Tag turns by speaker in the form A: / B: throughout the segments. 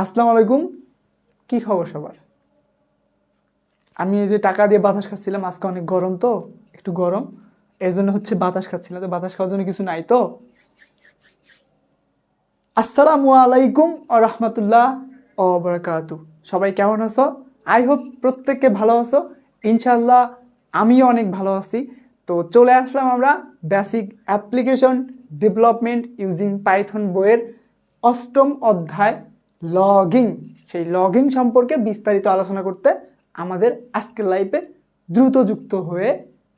A: আসসালামু আলাইকুম, কি খবর সবার? আমি এই যে টাকা দিয়ে বাতাস খাচ্ছিলাম, আজকে অনেক গরম তো, একটু গরম, এই জন্য হচ্ছে বাতাস খাচ্ছিলাম। তো বাতাস খাওয়ার জন্য কিছু নাই তো। আসসালামু আলাইকুম ও রহমতুল্লাহ ও বারাকাতু। সবাই কেমন আছো? আই হোপ প্রত্যেককে ভালো আছো। ইনশাল্লাহ আমিও অনেক ভালো আছি। তো চলে আসলাম আমরা basic application development using Python বইয়ের অষ্টম অধ্যায় লগিং। সেই লগিং সম্পর্কে বিস্তারিত আলোচনা করতে আমাদের আজকের লাইভে দ্রুত যুক্ত হয়ে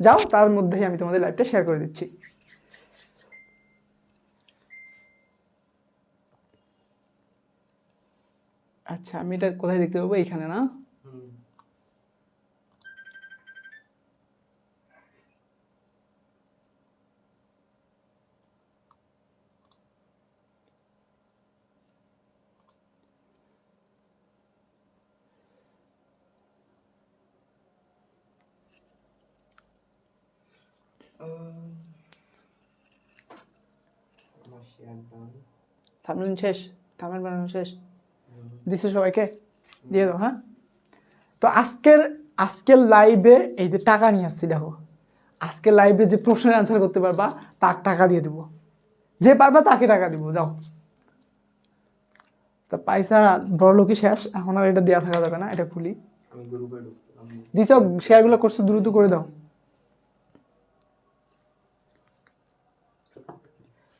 A: যাও। তার মধ্যেই আমি তোমাদের লাইভটা শেয়ার করে দিচ্ছি। আচ্ছা, আমি এটা কোথায় দেখতে পাবো? এইখানে না? থামলেন শেষ? থামলেন বানানো শেষ? দিছো সবাইকে? দিয়ে দাও। হ্যাঁ, তো আজকের লাইভে এই যে টাকা নিয়ে আসছি, দেখো আজকের লাইভে যে প্রশ্নের অ্যান্সার করতে পারবা তার টাকা দিয়ে দেবো, যে পারবা তাকে টাকা দিব। যাও, তো পয়সা বড় লোকই শেষ, এখন আর এটা দেওয়া থাকা যাবে না। এটা খুলি, দিছো শেয়ারগুলো করছো, দ্রুত করে দাও।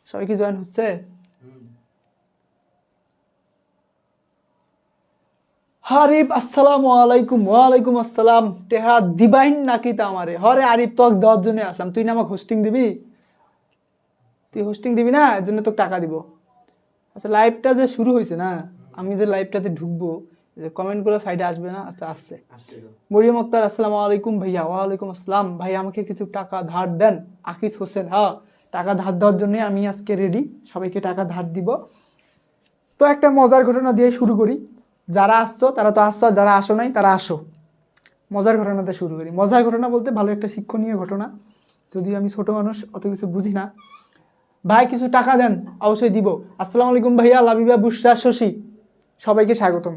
A: সবাই কি জয়েন হচ্ছে? হারিফ আসসালামু আলাইকুম। ওয়ালাইকুম আসসালাম। টেহা দিবাইন নাকি তা আমারে? হরে আরিফ, তোকে দেওয়ার জন্য আসলাম। তুই না আমাকে হোস্টিং দিবি? তুই হোস্টিং দিবি না, এর জন্য তোকে টাকা দিব। আচ্ছা, লাইভটা যে শুরু হয়েছে না, আমি যে লাইভটাতে ঢুকবো, যে কমেন্টগুলো সাইডে আসবে না? আচ্ছা, আসছে। মরিয়ম আক্তার আসসালামু আলাইকুম ভাইয়া। ওয়ালাইকুম আসসালাম। ভাই আমাকে কিছু টাকা ধার দেন। আকিস হোসেন, হ্যাঁ, টাকা ধার দেওয়ার জন্য আমি আজকে রেডি, সবাইকে টাকা ধার দিব। তো একটা মজার ঘটনা দিয়ে শুরু করি। যারা আসছো তারা তো আসছো, যারা আসো নাই তারা আসো। মজার ঘটনাতে শুরু করি। মজার ঘটনা বলতে ভালো একটা শিক্ষণীয় ঘটনা, যদিও আমি ছোট মানুষ, অত কিছু বুঝি না। ভাই কিছু টাকা দেন, অবশ্যই দিব। আসসালামু আলাইকুম ভাইয়া, লাবিবা, বুশরা, শশী, সবাইকে স্বাগতম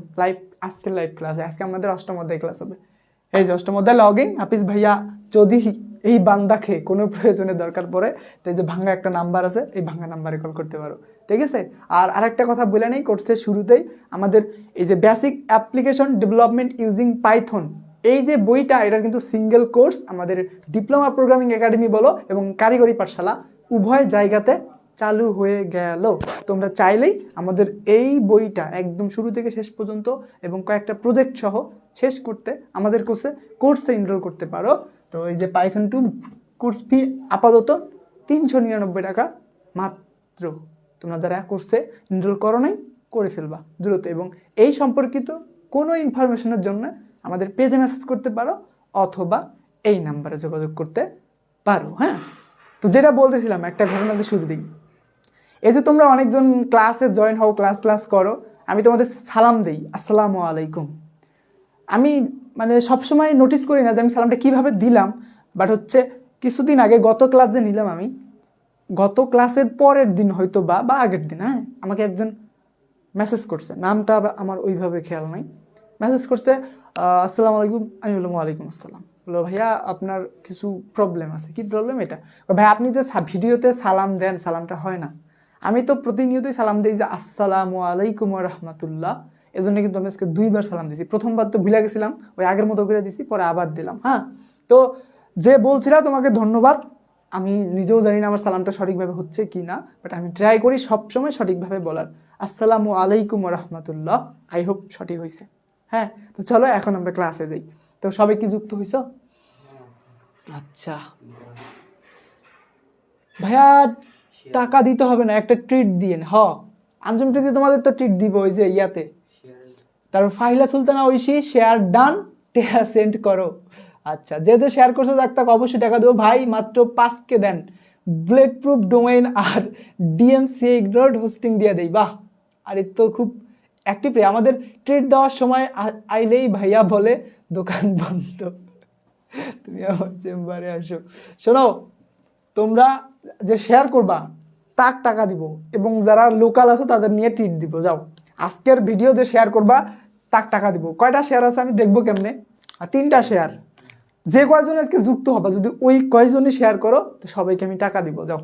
A: আজকের লাইভ ক্লাসে। আজকে আমাদের অষ্টম অধ্যায় ক্লাস হবে। এই যে অষ্টম অধ্যায় লগিং। হাফিজ ভাইয়া যদি এই বান্দাকে কোনো প্রয়োজনে দরকার পড়ে, তো এই যে ভাঙ্গা একটা নাম্বার আছে, এই ভাঙ্গা নাম্বারে কল করতে পারো, ঠিক আছে? আর আরেকটা কথা বলে নেই, কোর্সের শুরুতেই আমাদের এই যে basic application development using Python, এই যে বইটা, এটা কিন্তু সিঙ্গেল কোর্স। আমাদের ডিপ্লোমা প্রোগ্রামিং একাডেমি বলো এবং কারিগরি পাঠশালা উভয় জায়গাতে চালু হয়ে গেল। তোমরা চাইলেই আমাদের এই বইটা একদম শুরু থেকে শেষ পর্যন্ত এবং কয়েকটা প্রজেক্ট সহ শেষ করতে আমাদের কোর্সে এনরোল করতে পারো। তো এই যে পাইথন 2 কোর্স ফি আপাতত 399 টাকা মাত্র। তোমরা যারা কোর্সে এনরোল করো নাই, করে ফেলবা দ্রুত। এবং এই সম্পর্কিত কোনো ইনফরমেশনের জন্য আমাদের পেজে মেসেজ করতে পারো অথবা এই নাম্বারে যোগাযোগ করতে পারো। হ্যাঁ, তো যেটা বলতেছিলাম, একটা ঘটনাতে শুরু দিই। এই যে তোমরা অনেকজন ক্লাসে জয়েন হও, ক্লাস করো, আমি তোমাদের সালাম দিই, আসসালামু আলাইকুম। আমি মানে সবসময় নোটিস করি না যে আমি সালামটা কীভাবে দিলাম, বাট হচ্ছে কিছুদিন আগে গত ক্লাস যে নিলাম আমি, গত ক্লাসের পরের দিন হয়তো বা আগের দিন, হ্যাঁ, আমাকে একজন মেসেজ করছে, নামটা আমার ওইভাবে খেয়াল নাই। মেসেজ করছে, আসসালামু আলাইকুম। আমি বললাম ওয়ালাইকুম আসসালাম। বললো ভাইয়া আপনার কিছু প্রবলেম আছে। কি প্রবলেম? এটা ভাই আপনি যে ভিডিওতে সালাম দেন, সালামটা হয় না। আমি তো প্রতিনিয়তই সালাম দিই যে আসসালামু আলাইকুম রহমতুল্লাহ। এই জন্য কিন্তু আমি আজকে 2বার সালাম দিছি। প্রথমবার তো ভুলে গেছিলাম, ওই আগের মতো করে দিছি, পরে আবার দিলাম। হ্যাঁ, তো যে বলছিলা তোমাকে ধন্যবাদ। আমি নিজেও জানি না আমার সালামটা সঠিকভাবে হচ্ছে কি না, বাট আমি ট্রাই করি সবসময় সঠিকভাবে বলার। আসসালামু আলাইকুম রহমতুল্লাহ, আই হোপ সঠিক হয়েছে। হ্যাঁ, তো চলো এখন আমরা ক্লাসে যাই। তো সবাই কি যুক্ত হইছ? আচ্ছা ভাইয়া, টাকা দিতে হবে না, একটা ট্রিট দিয়েন। আঞ্জুম প্রীতি তোমাদের তো ট্রিট দিব ওই যে ইয়াতে। তারপর ফাহিলা সুলতানা ঐশী, শেয়ার ডান, টাকা সেন্ড করো। আচ্ছা, যে শেয়ার করছে তাকে অবশ্যই টাকা দেবো ভাই। মাত্র 5K দেন, ব্লেড প্রুফ ডোমেইন আর ডিএমসি ইগনোর হোস্টিং দিয়ে দেই। বাহ, আর এ তো খুব অ্যাক্টিভ রে। আমাদের ট্রিট দেওয়ার সময় আইলেই ভাইয়া বলে দোকান বন্ধ, তুমি আমার চেম্বারে আসো। শোনো, তোমরা যে শেয়ার করবা তাক টাকা দিব, এবং যারা লোকাল আছো তাদের নিয়ে ট্রিট দিব। যাও, আজকের ভিডিও যে শেয়ার করবা তাক টাকা দিব। কয়টা শেয়ার আছে আমি দেখবো কেমনে? আর 3টা শেয়ার, যে কয়জন আজকে যুক্ত হবে যদি ওই কয়জনই শেয়ার করো তো সবাইকে আমি টাকা দিব, যাও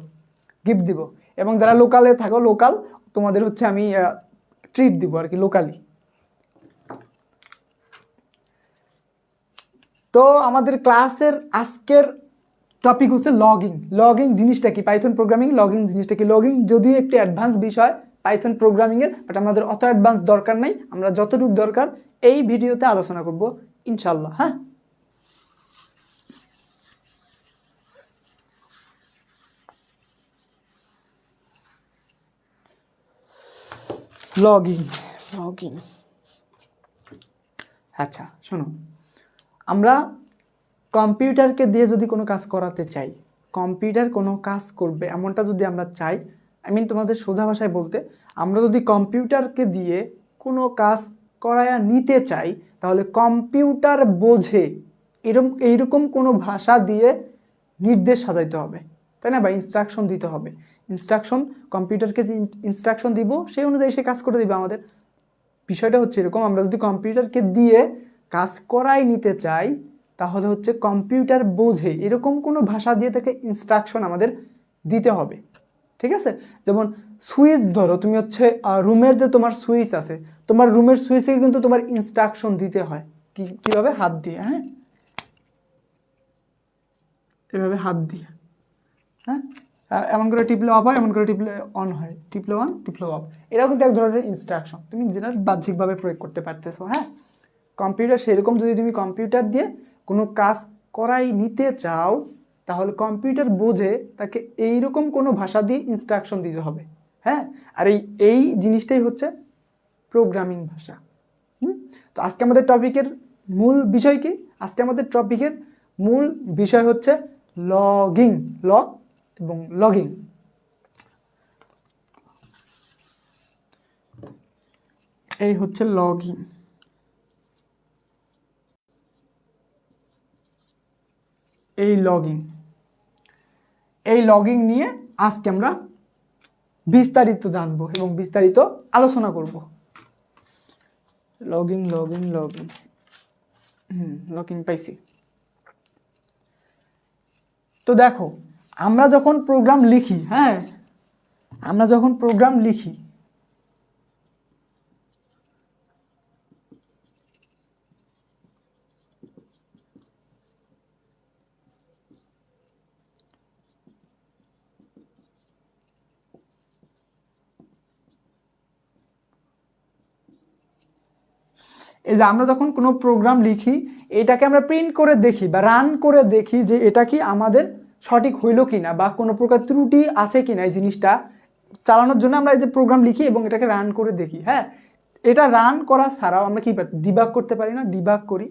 A: গিফট দিব। এবং যারা লোকালে থাকো লোকাল, তোমাদের হচ্ছে আমি ট্রিট দিব আর কি লোকালি। তো আমাদের ক্লাসের আজকের টপিক হচ্ছে লগইন। লগইন জিনিসটা কি, পাইথন প্রোগ্রামিং লগইন জিনিসটা কি। লগইন যদিও একটি অ্যাডভান্স বিষয় পাইথন প্রোগ্রামিংয়ের, বাট আমাদের অত অ্যাডভান্স দরকার নাই, আমরা যতটুকু দরকার এই ভিডিওতে আলোচনা করব ইনশাল্লাহ। হ্যাঁ, লগইন লগইন আচ্ছা শোনো, আমরা কম্পিউটারকে দিয়ে যদি কোনো কাজ করাতে চাই, কম্পিউটার কোনো কাজ করবে এমনটা যদি আমরা চাই, তোমাদের সোজা ভাষায় বলতে, আমরা যদি কম্পিউটারকে দিয়ে কোনো কাজ করায়া নিতে চাই তাহলে কম্পিউটার বোঝে এইরকম কোনো ভাষা দিয়ে নির্দেশ সাজাইতে হবে, তাই না? বা ইনস্ট্রাকশন দিতে হবে। ইনস্ট্রাকশন, কম্পিউটারকে যে ইনস্ট্রাকশন দিব সেই অনুযায়ী সে কাজ করে দিবে আমাদের। বিষয়টা হচ্ছে এরকম, আমরা যদি কম্পিউটারকে দিয়ে কাজ করাই নিতে চাই তাহলে হচ্ছে কম্পিউটার বোঝে এরকম কোনো ভাষা দিয়ে তাকে ইনস্ট্রাকশন আমাদের দিতে হবে, ঠিক আছে? যেমন সুইচ ধরো, তুমি হচ্ছে রুমের যে তোমার সুইচ আছে, তোমার রুমের সুইচে কিন্তু তোমার ইনস্ট্রাকশন দিতে হয় কীভাবে, হাত দিয়ে। হ্যাঁ, এভাবে হাত দিয়ে, হ্যাঁ, এমন করে টিপলে অফ হয়, এমন করে টিপলে অন হয়, টিপলে অন টিপলে অফ। এটাও কিন্তু এক ধরনের ইনস্ট্রাকশন, তুমি যেটা বাহ্যিকভাবে প্রয়োগ করতে পারতেছো। হ্যাঁ, কম্পিউটার সেরকম, যদি তুমি কম্পিউটার দিয়ে কোনো কাজ করাই নিতে চাও তাহলে কম্পিউটার বোঝে তাকে এইরকম কোনো ভাষা দিয়ে ইনস্ট্রাকশন দিতে হবে। হ্যাঁ, আর এই জিনিসটাই হচ্ছে প্রোগ্রামিং ভাষা। তো আজকে আমাদের টপিকের মূল বিষয় কি? আজকে আমাদের টপিকের মূল বিষয় হচ্ছে লগইন, লগ এবং লগইন। এই হচ্ছে লগইন। এই লগইন নিয়ে আজকে আমরা বিস্তারিত জানবো এবং বিস্তারিত আলোচনা করব। লগইন পাইছি। তো দেখো, আমরা যখন প্রোগ্রাম লিখি, হ্যাঁ, আমরা যখন প্রোগ্রাম লিখি এই যে আমরা যখন কোনো প্রোগ্রাম লিখি এটাকে আমরা প্রিন্ট করে দেখি বা রান করে দেখি যে এটা কি আমাদের সঠিক হইল কিনা বা কোনো প্রকার ত্রুটি আছে কিনা। এই জিনিসটা চালানোর জন্য আমরা এই যে প্রোগ্রাম লিখি এবং এটাকে রান করে দেখি। হ্যাঁ, এটা রান করা ছাড়াও আমরা কি ডিবাগ করতে পারি না? ডিবাগ করি।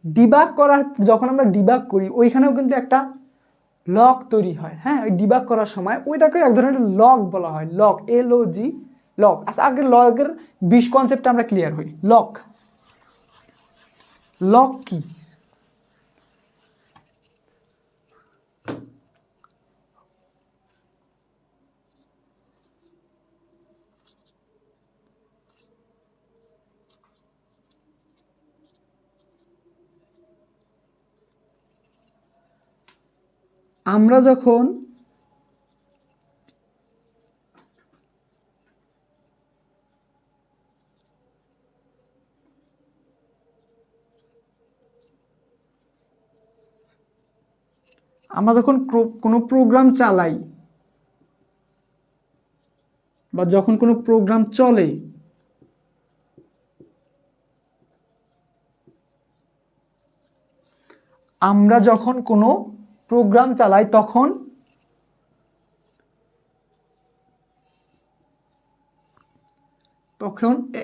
A: ডিবাগ করার যখন আমরা ডিবাগ করি ওইখানেও কিন্তু একটা লগ তৈরি হয়। হ্যাঁ, ওই ডিবাগ করার সময় ওইটাকে এক ধরনের লগ বলা হয়, লগ, LOG, লগ। আচ্ছা, আগে লগের 20 কনসেপ্টটা আমরা ক্লিয়ার হই। লগ কি? আমরা যখন কোনো প্রোগ্রাম চালাই বা যখন কোনো প্রোগ্রাম চলে আমরা যখন কোনো প্রোগ্রাম চালাই তখন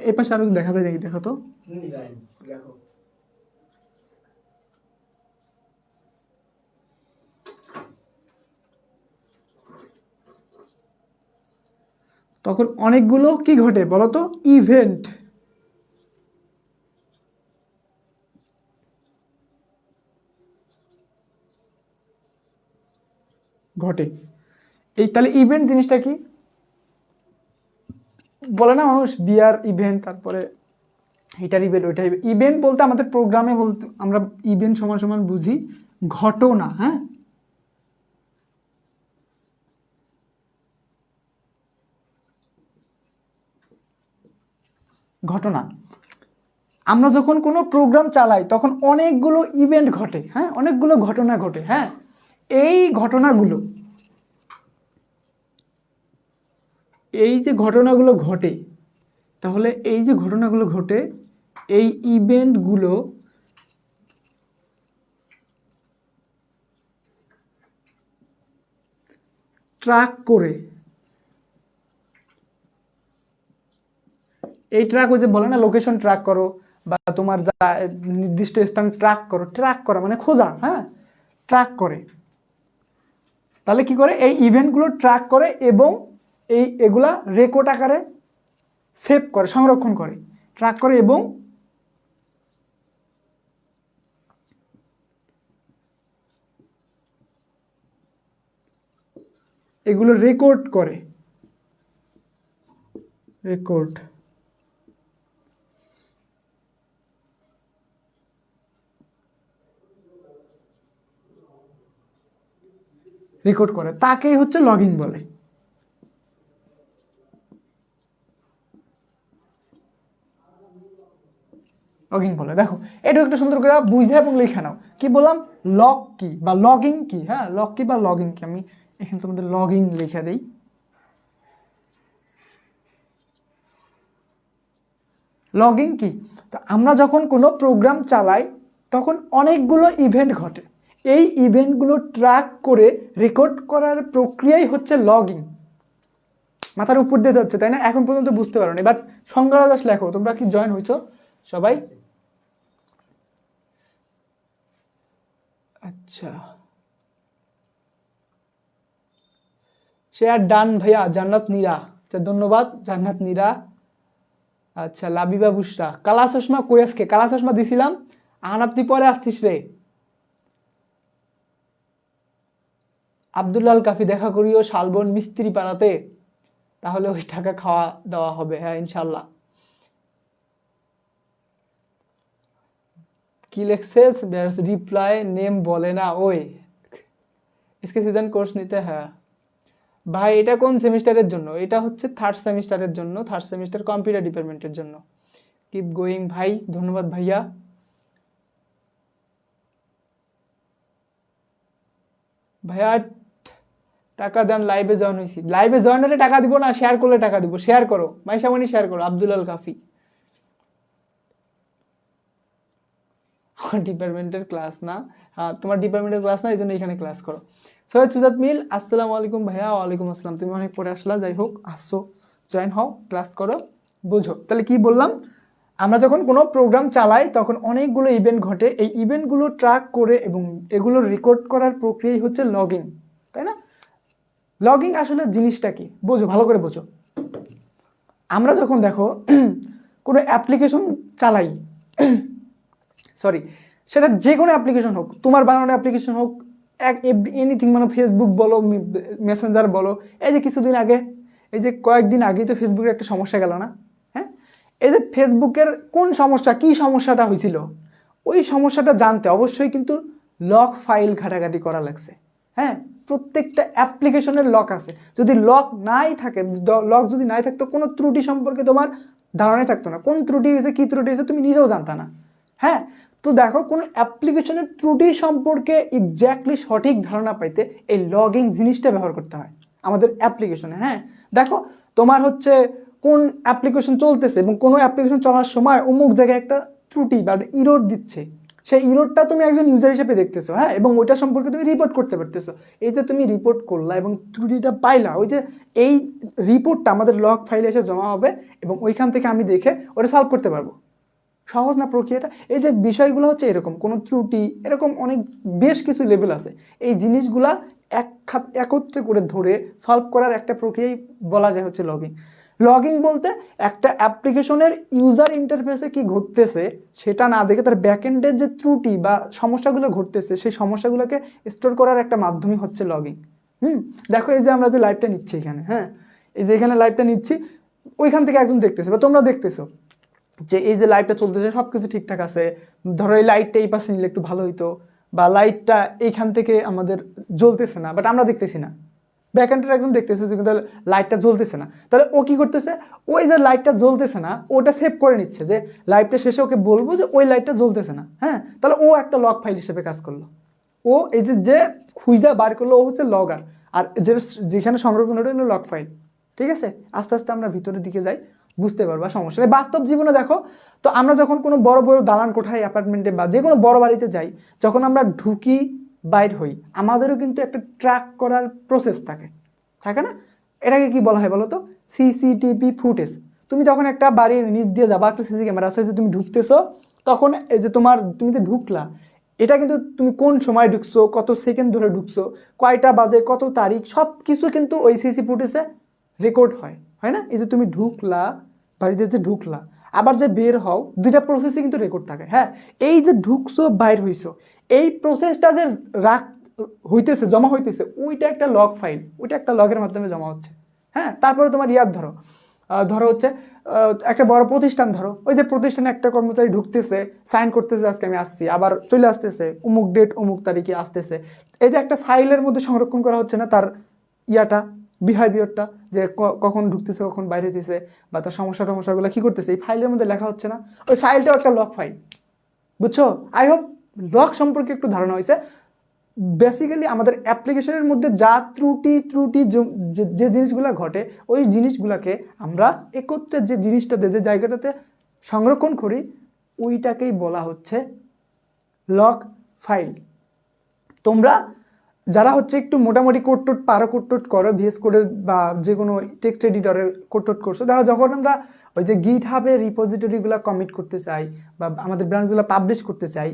A: এ পাশে আরো দেখা যায়, দেখো তো, তখন অনেকগুলো কি ঘটে বলো তো, ইভেন্ট ঘটে। তাহলে ইভেন্ট জিনিসটা কি? বলে না মানুষ বিয়ার ইভেন্ট, তারপরে এটার ইভেন্ট ওইটা ইভেন্ট। ইভেন্ট বলতে আমাদের প্রোগ্রামে বলতে আমরা ইভেন্ট সমান সমান বুঝি ঘটনা। হ্যাঁ, ঘটনা। আমরা যখন কোনো প্রোগ্রাম চালাই তখন অনেকগুলো ইভেন্ট ঘটে, হ্যাঁ, অনেকগুলো ঘটনা ঘটে। হ্যাঁ, এই ঘটনাগুলো, এই যে ঘটনাগুলো ঘটে, তাহলে এই যে ঘটনাগুলো ঘটে, এই ইভেন্টগুলো ট্র্যাক করে, এই ট্র্যাক ওই যে বলে না লোকেশন ট্র্যাক করো বা তোমার যা নির্দিষ্ট স্থান ট্র্যাক করো, ট্র্যাক করা মানে খোঁজা। হ্যাঁ, ট্র্যাক করে। তাহলে কি করে, এই ইভেন্টগুলো ট্র্যাক করে এবং এগুলা রেকর্ড আকারে সেভ করে, সংরক্ষণ করে, ট্র্যাক করে এবং এগুলো রেকর্ড করে, রেকর্ড রেকর্ড করে, তাকেই হচ্ছে লগইন বলে। লগইন বলে। দেখো এটা একটা সুন্দর করে বুঝে এবং লিখে নাও। কি বললাম, লগ কি বা লগইন কি। হ্যাঁ, লগ কি বা লগইন কি, আমি এখানে তোমাদের লগইন লিখে দিই। লগইন কি, তো আমরা যখন কোনো প্রোগ্রাম চালাই তখন অনেকগুলো ইভেন্ট ঘটে, এই ইভেন্টগুলো ট্র্যাক করে রেকর্ড করার প্রক্রিয়াই হচ্ছে লগইন। মাথার উপর দিয়ে হচ্ছে, তাই না? এখন পর্যন্ত বুঝতে পারো নি, বাট সংজ্ঞা জাস্ট লেখো। তোমরা কি জয়েন হয়েছো সবাই? আচ্ছা, শেয়ার ডান ভাইয়া। জান্নাত নীরা, আচ্ছা ধন্যবাদ জান্নাত নীরা। আচ্ছা, লাবিবা বুসরা। কালা চশমা কই আজকে? কালা চশমা দিছিলাম, আহান তুই পরে আসছিস রে। আব্দুল্লাল কাফি, দেখা করিও শালবন মিস্ত্রি পাড়াতে, তাহলে ওই টাকা খাওয়া দাওয়া হবে। হ্যাঁ ইনশাল্লাহ। কি লেখছে, রিপ্লাই নেম বলে না ওই इसके সিজন কোর্স নিতে। হ্যাঁ ভাই, এটা কোন সেমিস্টারের জন্য? এটা হচ্ছে থার্ড সেমিস্টারের জন্য, থার্ড সেমিস্টার কম্পিউটার ডিপার্টমেন্টের জন্য। কিপ গোয়িং ভাই, ধন্যবাদ ভাইয়া। ভাইয়া টাকা দেন, লাইভে জয়েন হয়েছি। লাইভে জয়েন হলে টাকা দিব না, শেয়ার করলে টাকা দিব। শেয়ার করো মাইশামণি, শেয়ার করো। আব্দুল আল কাফি, ডিপার্টমেন্টের ক্লাস না। হ্যাঁ, তোমার ডিপার্টমেন্টের ক্লাস না, এই জন্য এখানে ক্লাস করো। সৈয়দ সুজাত মিল, আসসালামু আলাইকুম ভাইয়া। ওয়ালাইকুম আসসালাম। তুমি অনেক পরে আসলা, যাই হোক আসছো, জয়েন হও, ক্লাস করো, বুঝো। তাহলে কি বললাম, আমরা যখন কোনো প্রোগ্রাম চালাই তখন অনেকগুলো ইভেন্ট ঘটে, এই ইভেন্টগুলো ট্র্যাক করে এবং এগুলো রেকর্ড করার প্রক্রিয়াই হচ্ছে লগইন, তাই না? লগইন আসলে জিনিসটা কি বোঝো, ভালো করে বোঝো। আমরা যখন দেখো কোনো অ্যাপ্লিকেশন চালাই, সরি, সেটা যে কোনো অ্যাপ্লিকেশন হোক, তোমার বানানো অ্যাপ্লিকেশন হোক, এনিথিং, মানে ফেসবুক বলো, মেসেঞ্জার বলো। এই যে কিছুদিন আগে, এই যে কয়েকদিন আগেই তো ফেসবুকের একটা সমস্যা গেল না? হ্যাঁ, এই যে ফেসবুকের কোন সমস্যা, কি সমস্যাটা হয়েছিল, ওই সমস্যাটা জানতে অবশ্যই কিন্তু লক ফাইল ঘাটাঘাটি করা লাগছে। হ্যাঁ, প্রত্যেকটা অ্যাপ্লিকেশনের লক আছে। যদি লক নাই থাকে, লক যদি নাই থাকতো, কোনো ত্রুটি সম্পর্কে তোমার ধারণাই থাকতো না। কোন ত্রুটি হয়েছে, কী ত্রুটি হয়েছে তুমি নিজেও জানতা না। হ্যাঁ, তো দেখো কোনো অ্যাপ্লিকেশনের ত্রুটি সম্পর্কে এক্স্যাক্টলি সঠিক ধারণা পাইতে এই লগইন জিনিসটা ব্যবহার করতে হয় আমাদের অ্যাপ্লিকেশনে। হ্যাঁ, দেখো তোমার হচ্ছে কোন অ্যাপ্লিকেশন চলতেছে এবং কোনো অ্যাপ্লিকেশন চলার সময় অমুক জায়গায় একটা ত্রুটি বা ইরোর দিচ্ছে, সেই ইরোরটা তুমি একজন ইউজার হিসেবে দেখতেছো। হ্যাঁ, এবং ওইটা সম্পর্কে তুমি রিপোর্ট করতে পারতেছো। এই যে তুমি রিপোর্ট করলা এবং ত্রুটিটা পাইলা, ওই যে এই রিপোর্টটা আমাদের লগ ফাইলে এসে জমা হবে এবং ওইখান থেকে আমি দেখে ওটা সলভ করতে পারবো। সহজ না প্রক্রিয়াটা? এই যে বিষয়গুলো হচ্ছে এরকম, কোনো ত্রুটি, এরকম অনেক বেশ কিছু লেভেল আছে। এই জিনিসগুলা একত্রে করে ধরে সলভ করার একটা প্রক্রিয়াই বলা যায় হচ্ছে লগইন। লগইন বলতে একটা অ্যাপ্লিকেশনের ইউজার ইন্টারফেসে কি ঘটতেছে সেটা না দেখে তার ব্যাকএন্ডের যে ত্রুটি বা সমস্যাগুলো ঘটতেছে সেই সমস্যাগুলোকে স্টোর করার একটা মাধ্যমই হচ্ছে লগইন। দেখো এই যে আমরা যে লাইভটা নিচ্ছি এখানে, হ্যাঁ, এই যে এখানে লাইভটা নিচ্ছি, ওইখান থেকে একজন দেখতেছে বা তোমরা দেখতেছো যে এই যে লাইটটা চলতেছে সব কিছু ঠিকঠাক আছে, ধরো এই লাইটটা এই পাশে নিলে একটু ভালো হইতো, বা লাইটটা এইখান থেকে আমাদের জ্বলতেছে না, বাট আমরা দেখতেছি না, ব্যাকএন্ডের একজন দেখতেছে যে কিন্তু লাইটটা জ্বলতেছে না, তাহলে ও কি করতেছে, ওই যে লাইটটা জ্বলতেছে না ওটা সেভ করে নিচ্ছে, যে লাইটটা শেষে ওকে বলবো যে ওই লাইটটা জ্বলতেছে না, হ্যাঁ, তাহলে ও একটা লগ ফাইল হিসেবে কাজ করলো। ও এই যে যে খুঁজা বার করলো ও হচ্ছে লগর, আর যেখানে সংরক্ষণ ওটা হলো লগ ফাইল। ঠিক আছে, আস্তে আস্তে আমরা ভিতরের দিকে যাই, বুঝতে পারবা সমস্যা নেই। বাস্তব জীবনে দেখো তো, আমরা যখন কোনো বড় বড় দালান কোঠায় অ্যাপার্টমেন্টে বা যে কোনো বড় বাড়িতে যাই, যখন আমরা ঢুকি বাইর হই, আমাদেরও কিন্তু একটা ট্র্যাক করার প্রসেস থাকে, থাকে না? এটাকে কি বলা হয় বলো তো? CCTV footage. তুমি যখন একটা বাড়ির নিচ দিয়ে যাবা, একটা সিসি ক্যামেরা আছে যে তুমি ঢুকতেছো, তখন এই যে তুমি যে ঢুকলা, এটা কিন্তু তুমি কোন সময় ঢুকছো, কত সেকেন্ড ধরে ঢুকছো, কয়টা বাজে, কত তারিখ, সব কিছু কিন্তু ওই সিসি ফুটেজে রেকর্ড হয়, হয় না? এই যে তুমি ঢুকলা, বাড়িতে যে ঢুকলা, আবার যে বের হও, দুইটা প্রসেসই কিন্তু রেকর্ড থাকে। হ্যাঁ, এই যে ঢুকছো বাইর হইছো, এই প্রসেসটা যে রাখ হইতেছে, জমা হইতেছে, ওইটা একটা লগ ফাইল, ওইটা একটা লগের মাধ্যমে জমা হচ্ছে। হ্যাঁ, তারপরে তোমার ধরো ধরো হচ্ছে একটা বড় প্রতিষ্ঠান, ধরো ওই যে প্রতিষ্ঠানে একটা কর্মচারী ঢুকতেছে, সাইন করতেছে আজকে আমি আসছি, আবার চলে আসতেছে অমুক ডেট অমুক তারিখে আসতেছে, এই যে একটা ফাইলের মধ্যে সংরক্ষণ করা হচ্ছে না তার বিহেভিয়ারটা, যে কখন ঢুকতেছে কখন বাইরে হইতেছে, বা তার সমস্যাগুলো কি করতেছে, এই ফাইলের মধ্যে লেখা হচ্ছে না? ওই ফাইলটাও একটা লগ ফাইল, বুঝছো? আই হোপ লগ সম্পর্কে একটু ধারণা হয়েছে। বেসিক্যালি আমাদের অ্যাপ্লিকেশনের মধ্যে যা ত্রুটি যে জিনিসগুলো ঘটে, ওই জিনিসগুলোকে আমরা একত্রে যে জিনিসটাতে, যে জায়গাটাতে সংরক্ষণ করি, ওইটাকেই বলা হচ্ছে লগ ফাইল। তোমরা যারা হচ্ছে একটু মোটামুটি কোড পারো, কোড করো, ভিএস কোডের বা যে কোনো টেক্সট এডিটরের কোড করছো, দেখো যখন আমরা ওই যে গিটহাবে রিপোজিটরিগুলো কমিট করতে চাই বা আমাদের ব্রাঞ্চগুলো পাবলিশ করতে চাই,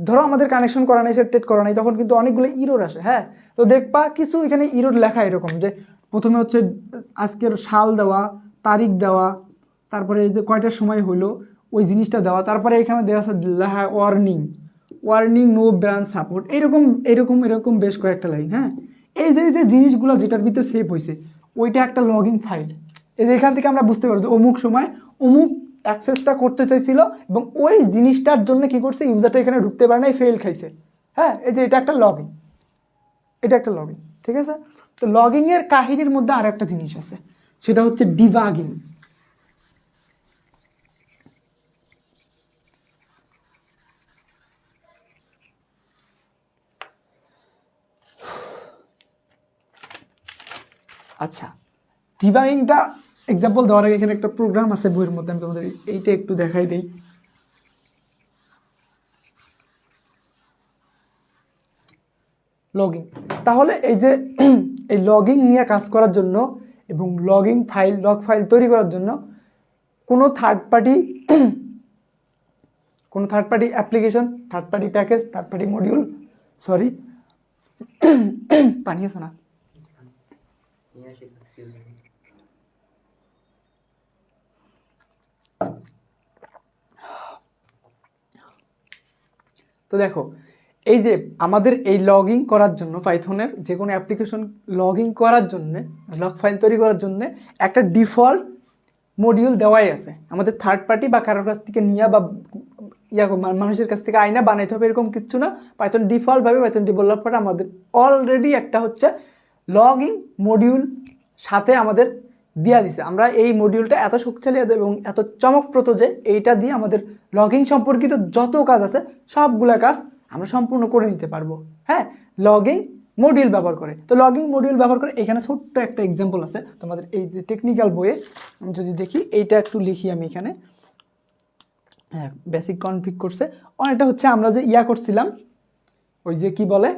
A: ধরো আমাদের কানেকশন করা নাই, সেট করা নাই, তখন কিন্তু অনেকগুলো ইরোর আসে। হ্যাঁ, তো দেখবা কিছু এখানে ইরোর লেখা এরকম, যে প্রথমে হচ্ছে আজকের সাল দেওয়া, তারিখ দেওয়া, তারপরে যে কয়টার সময় হলো ওই জিনিসটা দেওয়া, তারপরে এখানে দেওয়া আছে লেখা ওয়ার্নিং নো ব্রাঞ্চ সাপোর্ট, এরকম বেশ কয়েকটা লাইন। হ্যাঁ, এই যে জিনিসগুলো যেটার ভিতরে সেভ হয়েছে, ওইটা একটা লগিং ফাইল। এই যে এখান থেকে আমরা বুঝতে পারবো যে অমুক সময় অমুক অ্যাক্সেসটা করতে চাইছিল, এবং ওই জিনিসটার জন্য কি করছে, ইউজারটা এখানে ঢুকতে পারে নাই, ফেল খাইছে। হ্যাঁ, এই যে এটা একটা লগিং, ঠিক আছে? তো লগিংয়ের কাহিনীর মধ্যে আর একটা জিনিস আছে, সেটা হচ্ছে ডিবাগিং। আচ্ছা, ডিবাগিংটা এক্সাম্পল দেওয়ার আগে এখানে একটা প্রোগ্রাম আছে বইয়ের মধ্যে, আমি তোমাদের এইটা একটু দেখাই দিই। লগিং, তাহলে এই যে এই লগিং নিয়ে কাজ করার জন্য এবং লগ ফাইল তৈরি করার জন্য কোনো third party application, third party package, third party module, sorry পানি আছে না, তো দেখো এই যে আমাদের এই লগিং করার জন্য, পাইথনের যে কোনো অ্যাপ্লিকেশন লগিং করার জন্য, লগ ফাইল তৈরি করার জন্য একটা ডিফল্ট মডিউল দেওয়াই আছে। আমাদের থার্ড পার্টি বা কারোর কাছ থেকে নিয়ে বা মানুষের কাছ থেকে আইনা বানাইতে হবে এরকম কিছু না। পাইথন ডিফল্টভাবে পাইথন ডেভেলপার আমাদের অলরেডি একটা হচ্ছে লগিং মডিউল সাথে আমাদের দিয়া দিছে। আমরা এই মডিউলটা এত শক্তিশালী এবং এত চমকপ্রদ যে এইটা দিয়ে আমাদের লগিং সম্পর্কিত যত কাজ আছে সবগুলা কাজ আমরা সম্পূর্ণ করে নিতে পারবো। হ্যাঁ, লগিং মডিউল ব্যবহার করে। তো লগিং মডিউল ব্যবহার করে এখানে ছোট্ট একটা এক্সাম্পল আছে তোমাদের এই যে টেকনিক্যাল বইয়ে। আমি যদি দেখি, এইটা একটু লিখি আমি এখানে। হ্যাঁ, বেসিক কনফিগ করছে অনেকটা হচ্ছে আমরা যে করছিলাম, ওই যে কি বলে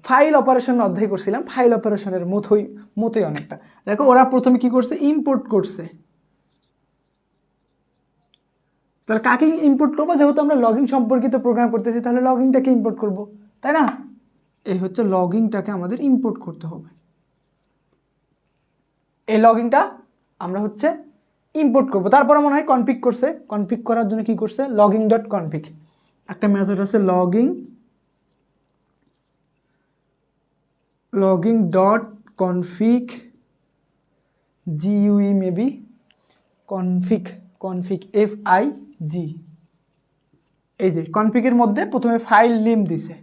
A: ফাইল অপারেশন অধ্যায় করছিলাম, ফাইল অপারেশনের মতোই অনেকটা। দেখো ওরা প্রথমে কি করছে, ইম্পোর্ট করছে। তাহলে কাকে ইম্পোর্ট করবো, যেহেতু আমরা লগিং সম্পর্কিত প্রোগ্রাম করতেছি, তাহলে লগিংটাকে ইম্পোর্ট করব, তাই না? এই হচ্ছে লগিংটাকে আমাদের ইম্পোর্ট করতে হবে। এই লগিংটা আমরা হচ্ছে ইম্পোর্ট করব। তারপরে মনে হয় কনফিগ করছে, কনফিগ করার জন্য কি করছে, লগিং ডট কনফিগ একটা মেথড আছে, logging dot config GUE maybe config FIG, এই যে কনফিগের মধ্যে প্রথমে ফাইল নেম দিছে,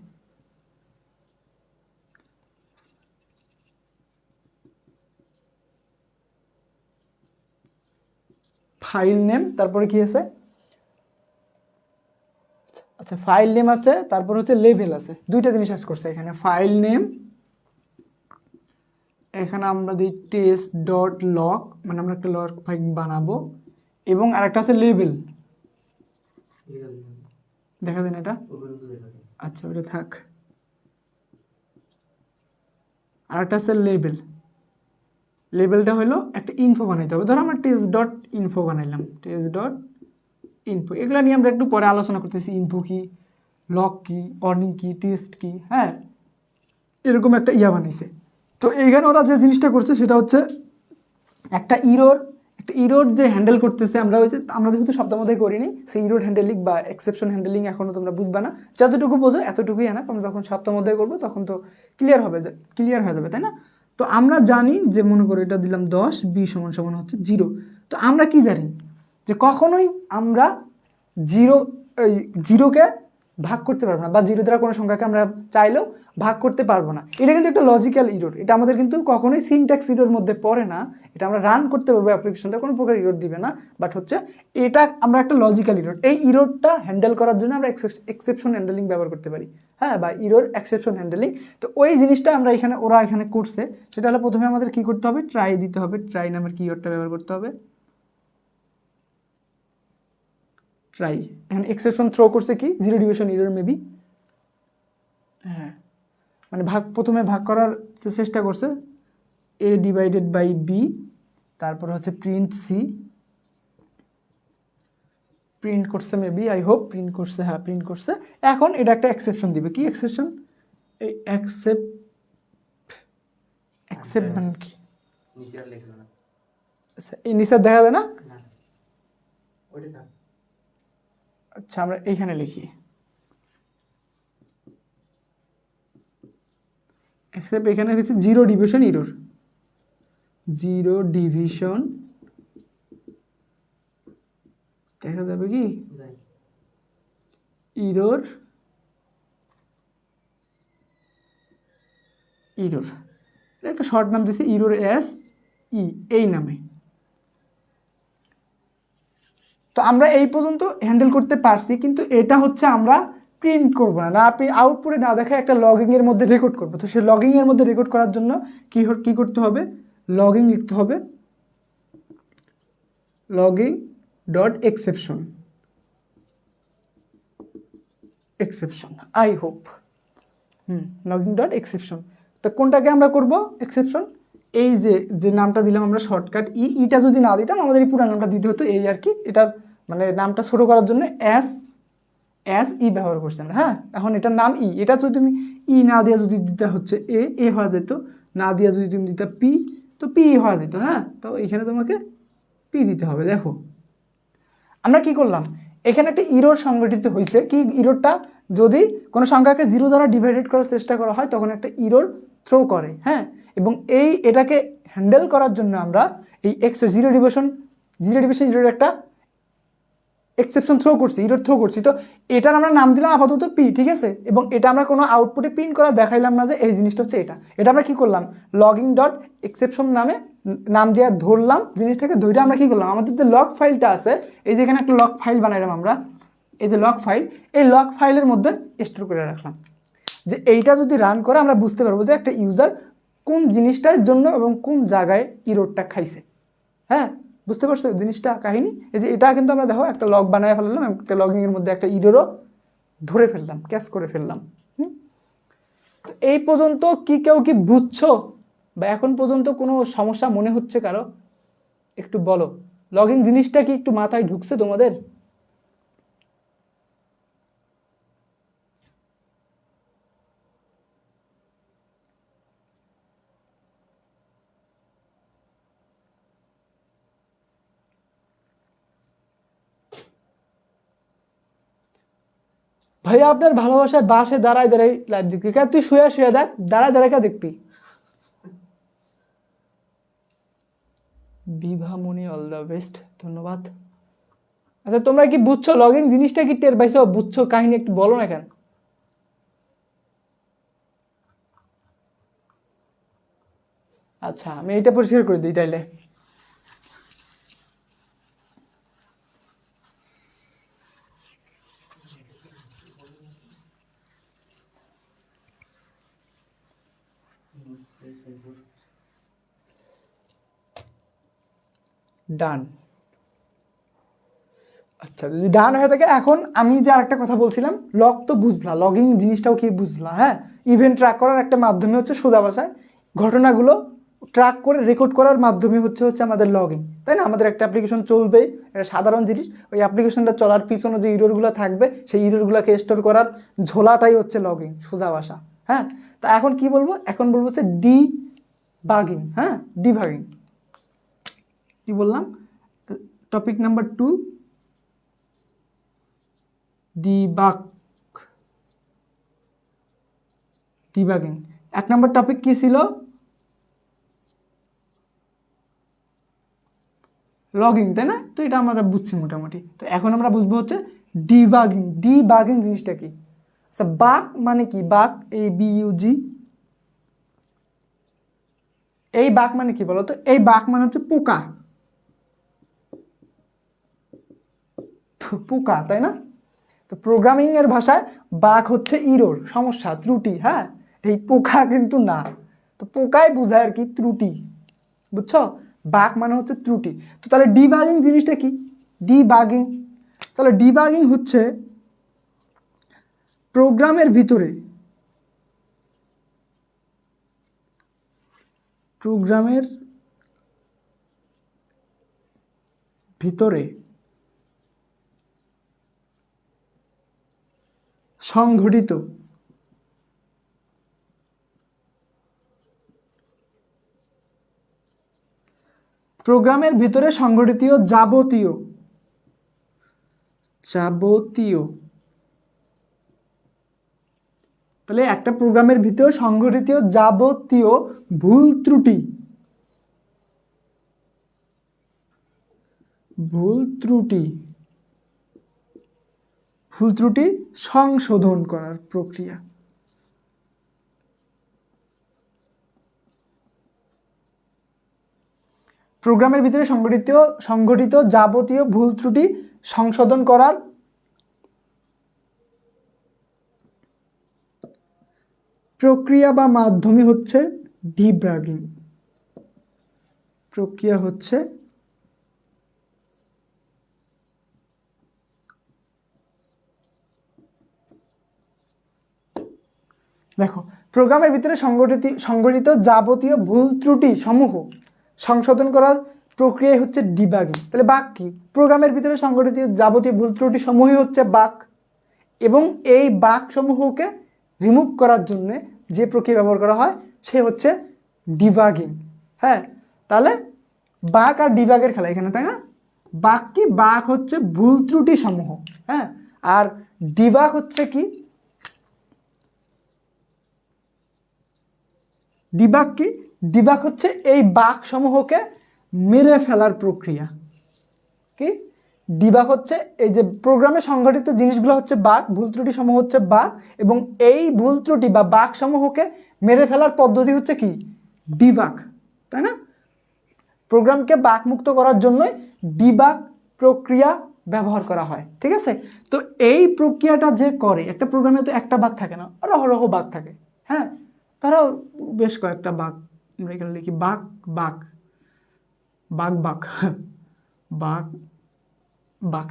A: ফাইল নেম, তারপরে কি আছে, আচ্ছা ফাইল নেম আছে, তারপর হচ্ছে লেভেল আছে, দুইটা জিনিস অ্যাড করছে এখানে, ফাইল নেম, এখানে আমরা দিই টেস্ট ডট লগ, মানে আমরা একটা লগ ফাইল বানাবো, এবং আরেকটা আছে লেভেল, দেখা যায় না এটা, আচ্ছা ওটা থাক, আরেকটা আছে লেভেল, লেভেলটা হলো একটা ইনফো বানাইতে হবে, ধরো আমরা টেস্ট ডট ইনফো বানাইলাম, টেস্ট ডট ইনফো, এগুলো নিয়ে আমরা একটু পরে আলোচনা করতেছি, ইনফো কি, লগ কি, অর্নিং কি, টেস্ট কি, হ্যাঁ এরকম একটা ইয়া বানাইছে। তো এইখানে ওরা যে জিনিসটা করছে সেটা হচ্ছে একটা ইরোর যে হ্যান্ডেল করতেছে, আমরা ওই যে আমরা যেহেতু শব্দের মধ্যে করিনি, সেই ইরোর হ্যান্ডেলিং বা এক্সেপশন হ্যান্ডেলিং এখনও তোমরা বুঝবে না, যতটুকু বোঝো এতটুকুই এনাফ, আমরা যখন শব্দের মধ্যে করবো তখন তো ক্লিয়ার হয়ে যাবে, তাই না? তো আমরা জানি যে মনে করো এটা দিলাম 10, b = হচ্ছে 0, তো আমরা কি জানি যে কখনোই আমরা জিরোকে ভাগ করতে পারবো না, বা জিরো দ্বারা কোনো সংখ্যাকে আমরা চাইলেও ভাগ করতে পারবো না, এটা কিন্তু একটা লজিক্যাল ইরোর, এটা আমাদের কিন্তু কখনোই সিনট্যাক্স ইরোর মধ্যে পড়ে না, এটা আমরা রান করতে পারবো অ্যাপ্লিকেশনটা, কোনো প্রকার ইরোর দিবে না, বাট হচ্ছে এটা আমরা একটা লজিক্যাল ইরোর, এই ইরোরটা হ্যান্ডেল করার জন্য আমরা এক্সেপশন হ্যান্ডেলিং ব্যবহার করতে পারি, হ্যাঁ, বা ইরোর এক্সেপশন হ্যান্ডেলিং। তো ওই জিনিসটা ওরা এখানে করছে, সেটা হলো প্রথমে আমাদের কি করতে হবে, ট্রাই দিতে হবে, ট্রাই নামের কিওয়ার্ডটা ব্যবহার করতে হবে, ট্রাই, এখানে এক্সেপশন থ্রো করছে কি, জিরো ডিভিশন ইরর মেবি, হ্যাঁ মানে প্রথমে ভাগ করার চেষ্টা করছে, A/B, তারপর হচ্ছে প্রিন্ট সি, প্রিন্ট করছে মেবি, আই হোপ প্রিন্ট করছে, হ্যাঁ প্রিন্ট করছে, এখন এটা একটা এক্সেপশন দিবে, কি এক্সেপশন, এই অ্যাকসেপ্ট মানে কি, এই নিচে দেখা যায় না, আচ্ছা আমরা এইখানে লিখি অ্যাকসেপ্ট, এখানে হচ্ছে zero division error, zero division, দেখা যাবে কি ইরর, একটা শর্ট নাম দিয়েছে ইরর SE, এই নামে। তো আমরা এই পর্যন্ত হ্যান্ডেল করতে পারছি, কিন্তু এটা হচ্ছে আমরা প্রিন্ট করবো না, আপনি আউটপুটে না দেখে একটা লগিংয়ের মধ্যে রেকর্ড করবো, তো সেই লগিংয়ের মধ্যে রেকর্ড করার জন্য কি করতে হবে, লগিং লিখতে হবে, logging dot exception, I hope, logging dot exception. তো কোনটাকে আমরা করব এক্সেপশন, এই যে নামটা দিলাম আমরা শর্টকাট ইটা যদি না দিতাম আমাদের এই পুরো নামটা দিতে হতো, এই আর কি, এটা মানে নামটা ছোট করার জন্য এস ই ব্যবহার করছি আমরা, হ্যাঁ এখন এটার নাম এটা যদি তুমি না দিয়ে যদি দিতে হচ্ছে এ হওয়া যেত, না দিয়ে যদি তুমি দিতে পি, তো পি হওয়া যেত, হ্যাঁ তো এখানে তোমাকে পি দিতে হবে। দেখো আমরা কি করলাম, এখানে একটা ইরর সংগঠিত হয়েছে, কি ইররটা, যদি কোনো সংখ্যাকে 0 দ্বারা ডিভাইডেড করার চেষ্টা করা হয় তখন একটা ইরর থ্রো করে, হ্যাঁ, এবং এটাকে হ্যান্ডেল করার জন্য আমরা এই জিরো ডিভিশন ইরর একটা এক্সেপশন থ্রো করছি, ইরর থ্রো করছি, তো এটার আমরা নাম দিলাম আপাতত পি, ঠিক আছে, এবং এটা আমরা কোনো আউটপুটে প্রিন্ট করা দেখাইলাম না যে এই জিনিসটা হচ্ছে এটা আমরা কি করলাম, লগিং ডট এক্সেপশন নামে নাম দিয়ে ধরলাম, জিনিসটাকে ধরে আমরা কি করলাম, আমাদের যে লগ ফাইলটা আছে, এই যে এখানে একটা লগ ফাইল বানাইলাম আমরা, এই যে লগ ফাইল, এই লগ ফাইলের মধ্যে স্টোর করে রাখলাম, যে এইটা যদি রান করে আমরা বুঝতে পারবো যে একটা ইউজার কোন জিনিসটার জন্য এবং কোন জায়গায় ইরোরটা খাইছে, হ্যাঁ বুঝতে পারছো জিনিসটা কাহিনী, এই যে এটা কিন্তু আমরা দেখো একটা লগ বানায় ফেললাম, একটা লগিংয়ের মধ্যে একটা ইরোরও ধরে ফেললাম, ক্যাচ করে ফেললাম। তো এই পর্যন্ত কেউ কি বুঝছো, বা এখন পর্যন্ত কোনো সমস্যা মনে হচ্ছে কারো, একটু বলো, লগিং জিনিসটা কি একটু মাথায় ঢুকছে তোমাদের? ভাইয়া আপনার ভালোবাসায় বাসে দাঁড়ায় লাইভ দেখবি, তুই শুয়ে দেখ, দাঁড়ায় কে দেখবি? বিভামণি, অল দ্য বেস্ট, ধন্যবাদ। আচ্ছা তোমরা কি বুঝছো লগইন জিনিসটা কি টের পাইছো? বুঝছো কাহিনী একটু বলো না কেন? আচ্ছা আমি এটা পরিষ্কার করে দিই তাইলে। ডান। আচ্ছা যদি ডান হয়ে থাকে, এখন আমি যে আরেকটা কথা বলছিলাম, লগ তো বুঝলা, লগিং জিনিসটাও কি বুঝলা, হ্যাঁ। ইভেন্ট ট্র্যাক করার একটা মাধ্যমে হচ্ছে সোজা ভাষায় ঘটনাগুলো ট্র্যাক করে রেকর্ড করার মাধ্যমে হচ্ছে আমাদের লগিং, তাই না? আমাদের একটা অ্যাপ্লিকেশন চলবে, এটা সাধারণ জিনিস। ওই অ্যাপ্লিকেশনটা চলার পিছনে যে ইররগুলো থাকবে, সেই ইররগুলোকে স্টোর করার ঝোলাটাই হচ্ছে লগিং, সোজা ভাষা, হ্যাঁ। তা এখন কি বলবো? এখন বলবো হচ্ছে ডিবাগিং, হ্যাঁ, ডিবাগিং। কি বললাম? Topic number 2, debugging. 1 নম্বর টপিক কি ছিল? লগিং, তাই না? তো এটা আমরা বুঝছি মোটামুটি। তো এখন আমরা বুঝবো হচ্ছে ডিবাগিং। ডিবাগিং জিনিসটা কি? আচ্ছা বাগ মানে কি? বাগ, ABUG, এই বাগ মানে কি বলো তো? এই বাগ মানে হচ্ছে পোকা, পোকা, তাই না? তো প্রোগ্রামিং এর ভাষায় বাগ হচ্ছে ইরর, সমস্যা, ত্রুটি, হ্যাঁ। এই পোকা কিন্তু না। তো পোকাই বোঝায় আর কি ত্রুটি, বুঝছো? বাগ মানে হচ্ছে ত্রুটি। তো তাহলে ডিবাগিং জিনিসটা কি? ডিবাগিং, তাহলে ডিবাগিং হচ্ছে প্রোগ্রামের ভিতরে, প্রোগ্রামের ভিতরে সংঘটিত প্রোগ্রামের ভিতরে সংঘটিত যাবতীয় তাহলে একটা প্রোগ্রামের ভিতরে সংঘটিত যাবতীয় ভুল ত্রুটি, ভুল ত্রুটি সংশোধন করার প্রক্রিয়া। প্রোগ্রামের ভিতরে সংঘটিত যাবতীয় ভুল ত্রুটি সংশোধন করার প্রক্রিয়া বা মাধ্যমই হচ্ছে ডিবাগিং। প্রক্রিয়া হচ্ছে দেখো, প্রোগ্রামের ভিতরে সংঘটিত যাবতীয় ভুল ত্রুটি সমূহ সংশোধন করার প্রক্রিয়াই হচ্ছে ডিবাগিং। তাহলে বাগ কি? প্রোগ্রামের ভিতরে সংঘটিত যাবতীয় ভুল ত্রুটি সমূহই হচ্ছে বাগ, এবং এই বাগ সমূহকে রিমুভ করার জন্য যে প্রক্রিয়া ব্যবহার করা হয় সে হচ্ছে ডিবাগিং, হ্যাঁ। তাহলে বাগ আর ডিবাগের খেলা এখানে, তাই না? বাগ কি? বাগ হচ্ছে ভুল ত্রুটি সমূহ, হ্যাঁ। আর ডিবাগ হচ্ছে কি? ডিবাগ কি? ডিবাগ হচ্ছে এই বাগ সমূহকে মেরে ফেলার প্রক্রিয়া। কি? ডিবাগ হচ্ছে এই যে প্রোগ্রামে সংঘটিত জিনিসগুলো হচ্ছে বাগ, ভুল ত্রুটি সমূহ হচ্ছে বাগ, এবং এই ভুল ত্রুটি বা বাগ সমূহকে মেরে ফেলার পদ্ধতি হচ্ছে কি? ডিবাগ, তাই না? প্রোগ্রামকে বাগ মুক্ত করার জন্যই ডিবাগ প্রক্রিয়া ব্যবহার করা হয়, ঠিক আছে? তো এই প্রক্রিয়াটা যে করে, একটা প্রোগ্রামে তো একটা বাগ থাকে না, রহ বাগ থাকে, হ্যাঁ। তারাও বেশ কয়েকটা বাগ, আমরা এখানে লিখি বাগ, বাগ, বাগ, বাগ, বাগ, বাগ।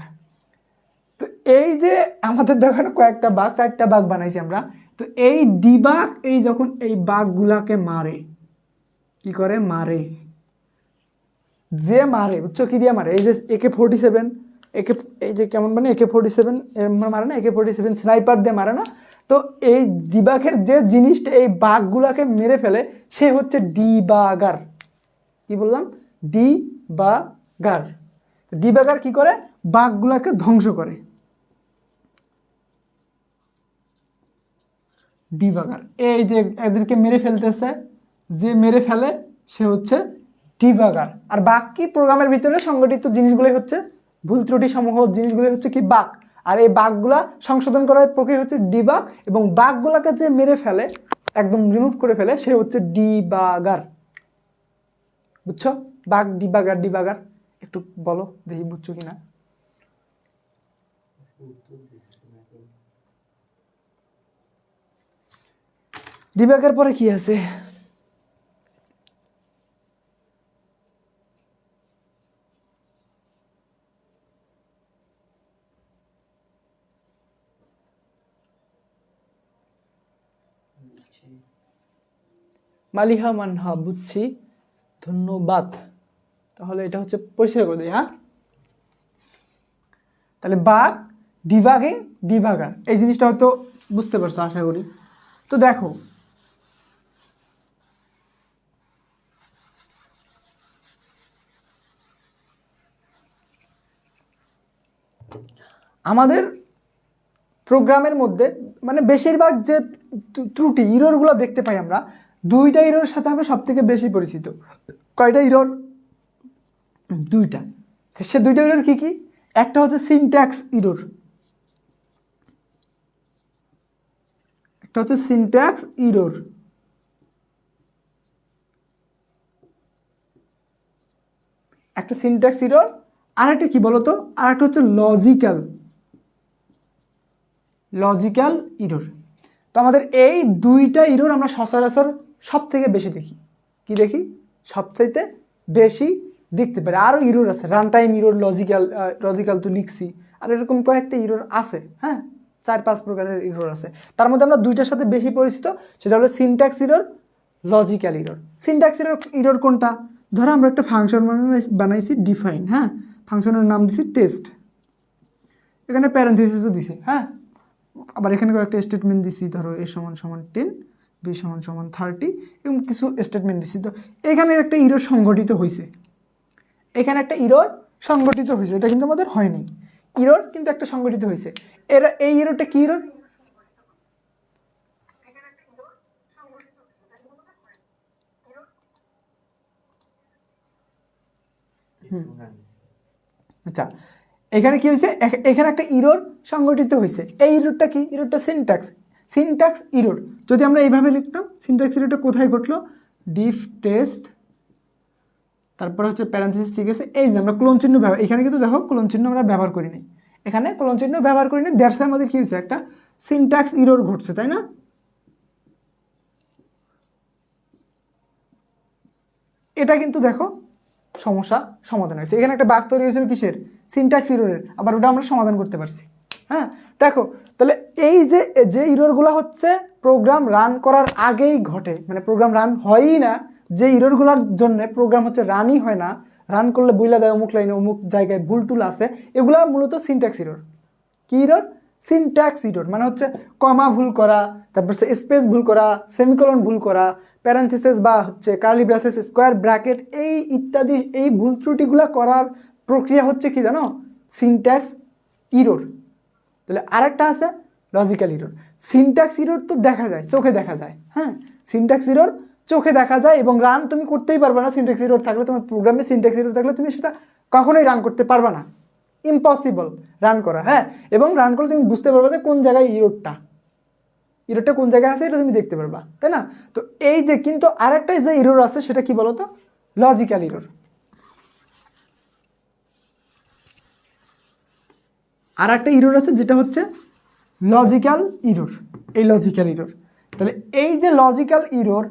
A: তো এই যে আমাদের দেখানো কয়েকটা বাগ, 4টা বাগ বানাইছি আমরা। তো এই ডিবাগ এই যখন এই বাগগুলাকে মারে, কি করে? মারে, যে মারে, বুঝছো কি দিয়ে মারে? এই যে AK-47, এই যে কেমন মানে AK-47 মারে না? AK-47 স্নাইপার দিয়ে মারে না? তো এই ডিবাগের যে জিনিসটা এই বাগগুলাকে মেরে ফেলে সে হচ্ছে ডিবাগার। কি বললাম? ডিবাগার। ডিবাগার কি করে? বাগগুলাকে ধ্বংস করে। ডিবাগার এই যে এদেরকে মেরে ফেলতেছে, যে মেরে ফেলে সে হচ্ছে ডিবাগার। আর বাকি প্রোগ্রামের ভিতরে সংগঠিত জিনিসগুলোই হচ্ছে ভুল ত্রুটি সমূহ জিনিসগুলো হচ্ছে কি বাগ। আর এই বাগগুলা সংশোধন করার প্রক্রিয়া হচ্ছে ডিবাগ, এবং বাগগুলাকে যে মেরে ফেলে একদম রিমুভ করে ফেলে সে হচ্ছে ডিবাগার। বুঝছো? বাগ ডিবাগার ডিবাগার একটু বলো দেখি বুঝছো কিনা। ডিবাগের পরে কি আছে? মালিহা মানহা, বুঝছি, ধন্যবাদ। তাহলে এটা হচ্ছে পরিষ্কার করে দিই। হ্যাঁ, তাহলে বাগ, ডিবাগিং, ডিবাগার, এই জিনিসটা হয়তো বুঝতে পারছো আশা করি। তো দেখো আমাদের প্রোগ্রামের মধ্যে মানে বেশিরভাগ যে ত্রুটি ইররগুলো দেখতে পাই আমরা, দুইটা ইররের সাথে আমরা সব থেকে বেশি পরিচিত। কয়টা ইরর? দুইটা। সে দুইটা ইরর কি কি? একটা হচ্ছে সিনট্যাক্স ইরর, একটা হচ্ছে সিনট্যাক্স ইরর, একটা সিনট্যাক্স ইরর, আর একটা কি বলতো, আর একটা হচ্ছে লজিক্যাল ইরর। তো আমাদের এই দুইটা ইরর আমরা সচরাচর সব থেকে বেশি দেখি। কি দেখি? সবচাইতে বেশি দেখতে পারি। আরও ইরর আছে, রান টাইম ইরর, লজিক্যাল তো লিখছি, আর এরকম কয়েকটা ইরর আছে। হ্যাঁ, 4-5 প্রকারের ইরর আছে। তার মধ্যে আমরা দুইটার সাথে বেশি পরিচিত, সেটা হলো syntax error, logical error. Syntax error কোনটা? ধরো আমরা একটা ফাংশন বানাইছি ডিফাইন, হ্যাঁ, ফাংশনের নাম দিছি টেস্ট, এখানে প্যারেন্থেসিসও দিছি, হ্যাঁ, আবার এখানে একটা স্টেটমেন্ট দিছি, ধরো a = 10, b = 30, এবং কিছু স্টেটমেন্ট দিছি। তো এখানে একটা ইরর সংগঠিত হয়েছে, এখানে একটা ইরর সংগঠিত হয়েছে, এটা কিন্তু আমাদের হয়নি। ইরর কিন্তু একটা সংগঠিত হয়েছে। এই ইররটা কি ইরর? আচ্ছা, এখানে কি হয়েছে? এখানে একটা ইরর সংগঠিত হয়েছে। এই ইররটা কি? ইররটা সিনট্যাক্স ইরর। যদি আমরা এইভাবে লিখতাম, সিনট্যাক্স ইররটা কোথায় ঘটলো? ডিফ টেস্ট, তারপর হচ্ছে প্যারেন্থেসিস, ঠিক আছে। এই যে আমরা কোলন চিহ্ন ব্যবহার, এখানে কিন্তু দেখো কোলন চিহ্ন আমরা ব্যবহার করি নাই, এখানে কোলন চিহ্ন ব্যবহার করি নাই, দ্যাটস ওয়াই আমাদের কি হয়েছে? একটা সিনট্যাক্স ইরর ঘটছে, তাই না? এটা কিন্তু দেখো সমস্যা সমাধান হয়েছে। এখানে একটা বাগ তৈরি হয়েছিল কিসের? সিনট্যাক্স ইররের, আবার ওটা আমরা সমাধান করতে পারছি। হ্যাঁ, দেখো তাহলে এই যে ইররগুলো হচ্ছে প্রোগ্রাম রান করার আগেই ঘটে, মানে প্রোগ্রাম রান হয়ই না, যে ইররগুলোর জন্য প্রোগ্রাম হচ্ছে রানই হয় না, রান করলে বইলা দেয় অমুক লাইনে অমুক জায়গায় ভুল টুল আছে, এগুলা মূলত সিনট্যাক্স ইরর। কি ইরর? সিনট্যাক্স ইরর, মানে হচ্ছে কমা ভুল করা, তারপর স্পেস ভুল করা, সেমিকোলন ভুল করা, প্যারেন্থেসিস বা হচ্ছে কার্লি ব্রেসেস, স্কোয়ার ব্র্যাকেট, এই ইত্যাদি এই ভুল ত্রুটিগুলো করার প্রক্রিয়া হচ্ছে কি জানো? Syntax error. তাহলে আরেকটা আছে লজিক্যাল ইরর। সিনট্যাক্স ইরর তো দেখা যায়, চোখে দেখা যায়। হ্যাঁ, সিনট্যাক্স ইরর চোখে দেখা যায় এবং রান তুমি করতেই পারবে না। সিনট্যাক্স ইরর থাকলে, তোমার প্রোগ্রামে সিনট্যাক্স ইরর থাকলে তুমি সেটা কখনোই রান করতে পারবে না, ইম্পসিবল রান করা। হ্যাঁ, এবং রান করলে তুমি বুঝতে পারবে যে কোন জায়গায় ইররটা কোন জায়গায় আছে, এটা তুমি দেখতে পারবা, তাই না? তো এই যে, কিন্তু আরেকটা যে ইরর আছে সেটা কি বলতো? Logical error. আর একটা ইরর আছে যেটা হচ্ছে লজিক্যাল ইরর। এই লজিক্যাল ইরর, তাহলে এই যে লজিক্যাল ইরর,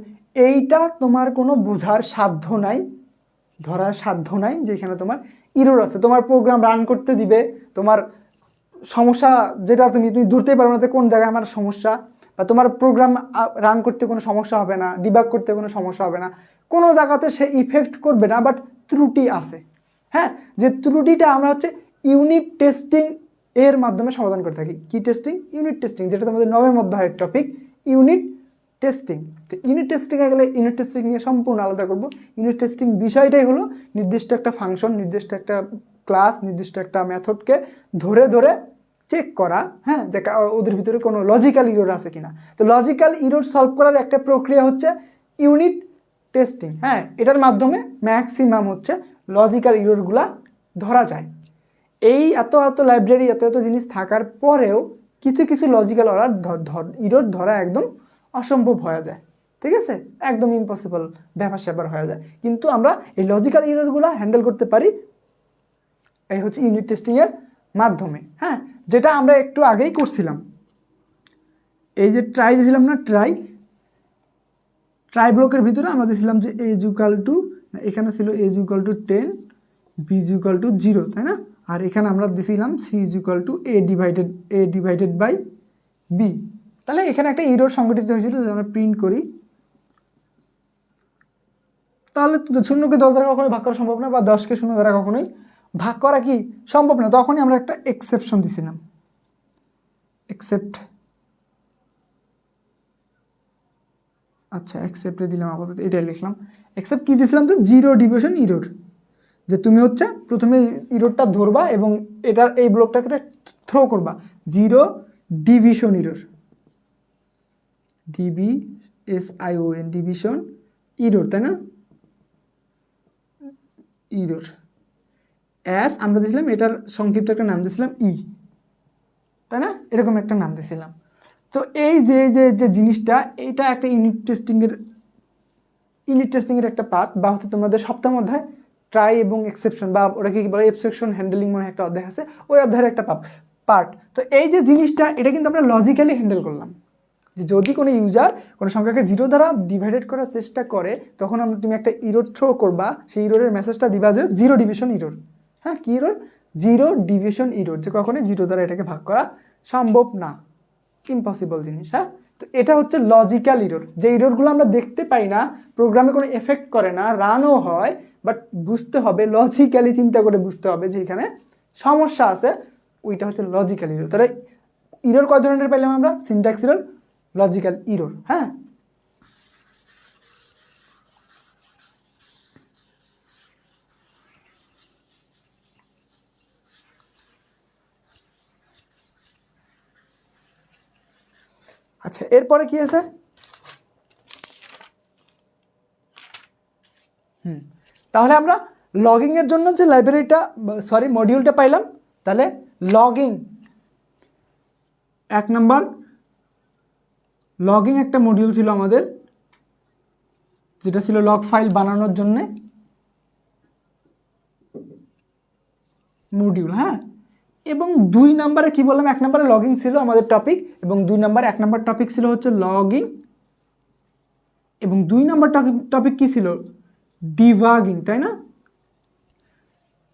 A: এইটা তোমার কোনো বোঝার সাধ্য নাই, ধরার সাধ্য নাই, যেখানে তোমার ইরর আছে। তোমার প্রোগ্রাম রান করতে দিবে, তোমার সমস্যা যেটা তুমি ধরতেই পারবে না কোন জায়গায় আমার সমস্যা, বা তোমার প্রোগ্রাম রান করতে কোনো সমস্যা হবে না, ডিবাগ করতে কোনো সমস্যা হবে না, কোনো জায়গাতে সে ইফেক্ট করবে না, বাট ত্রুটি আছে। হ্যাঁ, যে ত্রুটিটা আমরা হচ্ছে ইউনিট টেস্টিং এর মাধ্যমে সমাধান করে থাকি। কি টেস্টিং? ইউনিট টেস্টিং, যেটা তোমাদের 9 অধ্যায়ের টপিক, ইউনিট টেস্টিং। তো ইউনিট টেস্টিংয়ে গেলে ইউনিট টেস্টিং নিয়ে সম্পূর্ণ আলাদা করব। ইউনিট টেস্টিং বিষয়টাই হলো নির্দিষ্ট একটা ফাংশন, নির্দিষ্ট একটা ক্লাস, নির্দিষ্ট একটা মেথডকে ধরে ধরে চেক করা, হ্যাঁ, যে ওদের ভিতরে কোনো লজিক্যাল ইরর আছে কিনা। তো লজিক্যাল ইরর সলভ করার একটা প্রক্রিয়া হচ্ছে ইউনিট টেস্টিং। হ্যাঁ, এটার মাধ্যমে ম্যাক্সিমাম হচ্ছে লজিক্যাল ইররগুলা ধরা যায়। এই এত এত লাইব্রেরি এত এত জিনিস থাকার পরেও কিছু কিছু লজিক্যাল ইরর ধরা একদম অসম্ভব হয়ে যায়, ঠিক আছে, একদম ইম্পসিবল ব্যাপার স্যাপার হয়ে যায়। কিন্তু আমরা এই লজিক্যাল ইররগুলা হ্যান্ডেল করতে পারি এই হচ্ছে ইউনিট টেস্টিংয়ের মাধ্যমে। হ্যাঁ, যেটা আমরা একটু আগেই করছিলাম, এই যে ট্রাই দিয়েছিলাম না, ট্রাই ব্লকের ভিতরে আমরা দিয়েছিলাম যে এজ ইকুয়াল টু, এখানে ছিল as equal to 10, B is equal to 0, তাই না? আর এখানে আমরা দিয়েছিলাম C is equal to A divided by B. তাহলে এখানে একটা ইরর সংঘটিত হয়েছিল, যদি আমরা প্রিন্ট করি, তাহলে 0কে 10 দ্বারা কখনোই ভাগ করা সম্ভব না, বা 10কে 0 দ্বারা কখনোই ভাগ করা কি সম্ভব না। তখনই আমরা একটা এক্সেপশন দিয়েছিলাম, অ্যাকসেপ্টে দিলাম, আপাতত এটাই লিখলাম। অ্যাকসেপ্ট কি দিয়েছিলাম, তো 0 ডিভিশন ইরর, যে তুমি হচ্ছে প্রথমে ইররটা ধরবা এবং এটা এই ব্লকটাকে থ্রো করবা, 0 division error, DBSION division error, তাই না? ইরর অ্যাস আমরা দিয়েছিলাম, এটার সংক্ষিপ্ত একটা নাম দিয়েছিলাম তাই না? এরকম একটা নাম দিয়েছিলাম। তো এই যে যে যে জিনিসটা, এইটা একটা ইউনিট টেস্টিংয়ের একটা পার্ট, বা হচ্ছে তোমাদের সপ্তাহ অধ্যায় ট্রাই এবং এক্সেপশন, বা ওটাকে কি বলে, এক্সেপশন হ্যান্ডেলিং মনে একটা অধ্যায় আছে, ওই অধ্যায়ের একটা পার্ট। তো এই যে জিনিসটা, এটা কিন্তু আমরা লজিক্যালি হ্যান্ডেল করলাম, যে যদি কোনো ইউজার কোনো সংখ্যাকে 0 দ্বারা ডিভাইডেড করার চেষ্টা করে, তখন তুমি একটা ইরর থ্রো করবা, সেই ইররের মেসেজটা দিবা যে 0 ডিভিশন ইরর। হ্যাঁ, কি ইরর? 0 ডিভিশন ইরর, যে কখনোই 0 দ্বারা এটাকে ভাগ করা সম্ভব না, ইম্পসিবল জিনিস। হ্যাঁ, তো এটা হচ্ছে লজিক্যাল ইরর, যে ইররগুলো আমরা দেখতে পাই না, প্রোগ্রামে কোনো এফেক্ট করে না, রানও হয়, বাট বুঝতে হবে, লজিক্যালি চিন্তা করে বুঝতে হবে যে এখানে সমস্যা আছে, ওইটা হচ্ছে লজিক্যাল ইরর। তাহলে ইরর কয় ধরনের পাইলাম আমরা? Syntax error, logical error. হ্যাঁ, আচ্ছা, এরপরে কি আছে? তাহলে আমরা লগিং এর জন্য যে লাইব্রেরিটা, সরি মডিউলটা পাইলাম, তাহলে লগিং 1 নম্বর, লগিং একটা মডিউল ছিল আমাদের, যেটা ছিল লগ ফাইল বানানোর জন্য মডিউল। হ্যাঁ, এবং 2 নম্বরে কি বললাম, 1 নম্বরে লগিং ছিল আমাদের টপিক, এবং 2 নম্বরে 1 নম্বর টপিক ছিল হচ্ছে লগিং, এবং 2 নম্বর টপিক কি ছিল? ডিবাগিং, তাই না?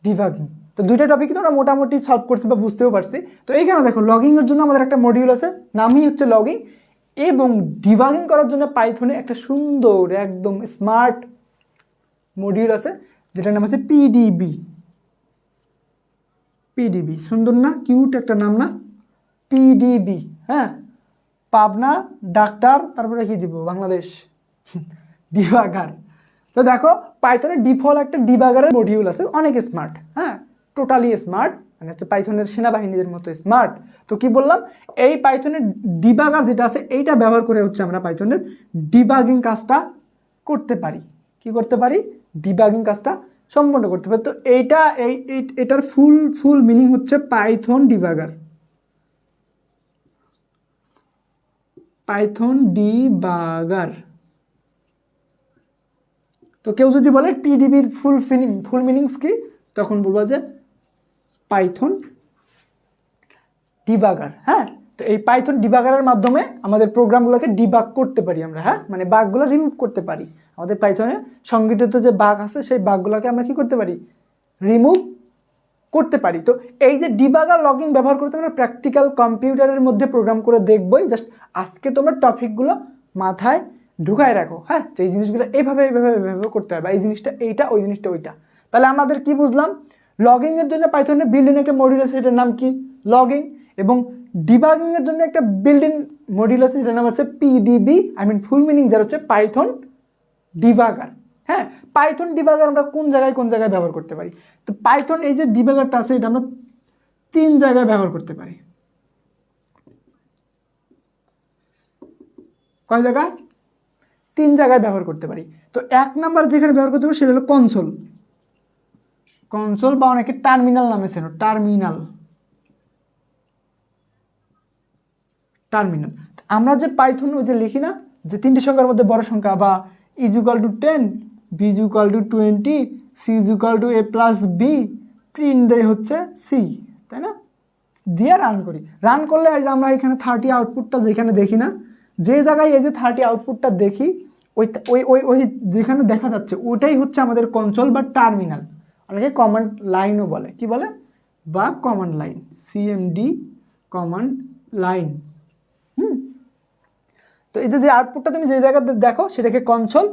A: ডিবাগিং। তো দুইটা টপিক তো আমরা মোটামুটি সলভ করছি বা বুঝতেও পারছি। তো এইখানে দেখো, লগিংয়ের জন্য আমাদের একটা মডিউল আছে, নামই হচ্ছে লগিং, এবং ডিবাগিং করার জন্য পাইথনে একটা সুন্দর একদম স্মার্ট মডিউল আছে, যেটার নাম আছে পিডিবি। সুন্দর না? কিউট একটা নাম না? পিডিবি। হ্যাঁ, পাবনা ডাক্তার, তারপরে কি দিব, বাংলাদেশ ডিবাগার। তো দেখো, পাইথনের ডিফল্ট একটা ডিবাগারের মডিউল আছে, অনেক স্মার্ট। হ্যাঁ, টোটালি স্মার্ট, মানে হচ্ছে পাইথনের সেনাবাহিনীদের মতো স্মার্ট। তো কি বললাম, এই পাইথনের ডিবাগার যেটা আছে, এইটা ব্যবহার করে হচ্ছে আমরা পাইথনের ডিবাগিং কাজটা করতে পারি। কি করতে পারি? ডিবাগিং কাজটা সম্পন্ন করতে পারি। তো এইটা এটার ফুল মিনিং হচ্ছে পাইথন ডিবাগার। তো কেউ যদি বলে পিডিবির ফুল মিনিংস কি, তখন বলবো যে পাইথন ডিবাগার। হ্যাঁ, তো এই পাইথন ডিবাগারের মাধ্যমে আমাদের প্রোগ্রামগুলোকে ডিবাগ করতে পারি আমরা। হ্যাঁ, মানে বাগগুলো রিমুভ করতে পারি। আমাদের পাইথনে সংগঠিত যে বাগ আছে, সেই বাগগুলোকে আমরা কি করতে পারি? রিমুভ করতে পারি। তো এই যে ডিবাগার লগিং ব্যবহার করতে আমরা প্র্যাকটিক্যাল কম্পিউটারের মধ্যে প্রোগ্রাম করে দেখবই। জাস্ট আজকে তোমরা টপিকগুলো মাথায় ঢুকায় রাখো। হ্যাঁ, যে এই জিনিসগুলো এইভাবে করতে হবে, এই জিনিসটা এইটা, ওই জিনিসটা ওইটা। তাহলে আমাদের কি বুঝলাম? লগিংয়ের জন্য পাইথনের বিল্ডিং একটা মডিউল আছে, সেটার নাম কি? লগিং। এবং ডিবাগিংয়ের জন্য একটা বিল্ডিং মডিউল আছে, সেটার নাম হচ্ছে পিডিবি, ফুল মিনিং যার হচ্ছে পাইথন ডিবাগার। হ্যাঁ, পাইথন ডিবাগার আমরা কোন জায়গায় ব্যবহার করতে পারি? তো পাইথন এই যে ডিবাগারটা আছে, এটা আমরা 3 জায়গায় ব্যবহার করতে পারি। কয় জায়গায়? তিন জায়গায় ব্যবহার করতে পারি। তো এক নাম্বার যেখানে ব্যবহার করতে পারি সেটা হলো কনসোল। কনসোল বা অনেকে টার্মিনাল নামে চেনো, টার্মিনাল। টার্মিনাল আমরা যে পাইথন ওই যে লিখি না যে তিনটি সংখ্যার মধ্যে বড় সংখ্যা, বা = 10, b=20, c=a+b, প্রিন্ট দেয় হচ্ছে সি, তাই না? দিয়ে রান করি। রান করলে এই যে আমরা এখানে 30 আউটপুটটা যেখানে দেখি না, যে জায়গায় এই যে 30 আউটপুটটা দেখি ওই ওই ওই ওই যেখানে দেখা যাচ্ছে ওটাই হচ্ছে আমাদের কনসোল বা টার্মিনাল। অনেকে কমান্ড লাইনও বলে, কি বলে, বা command line, CMD command line. তো এই যে আউটপুটটা তুমি যে জায়গাতে দেখো সেটাকে কনসোল,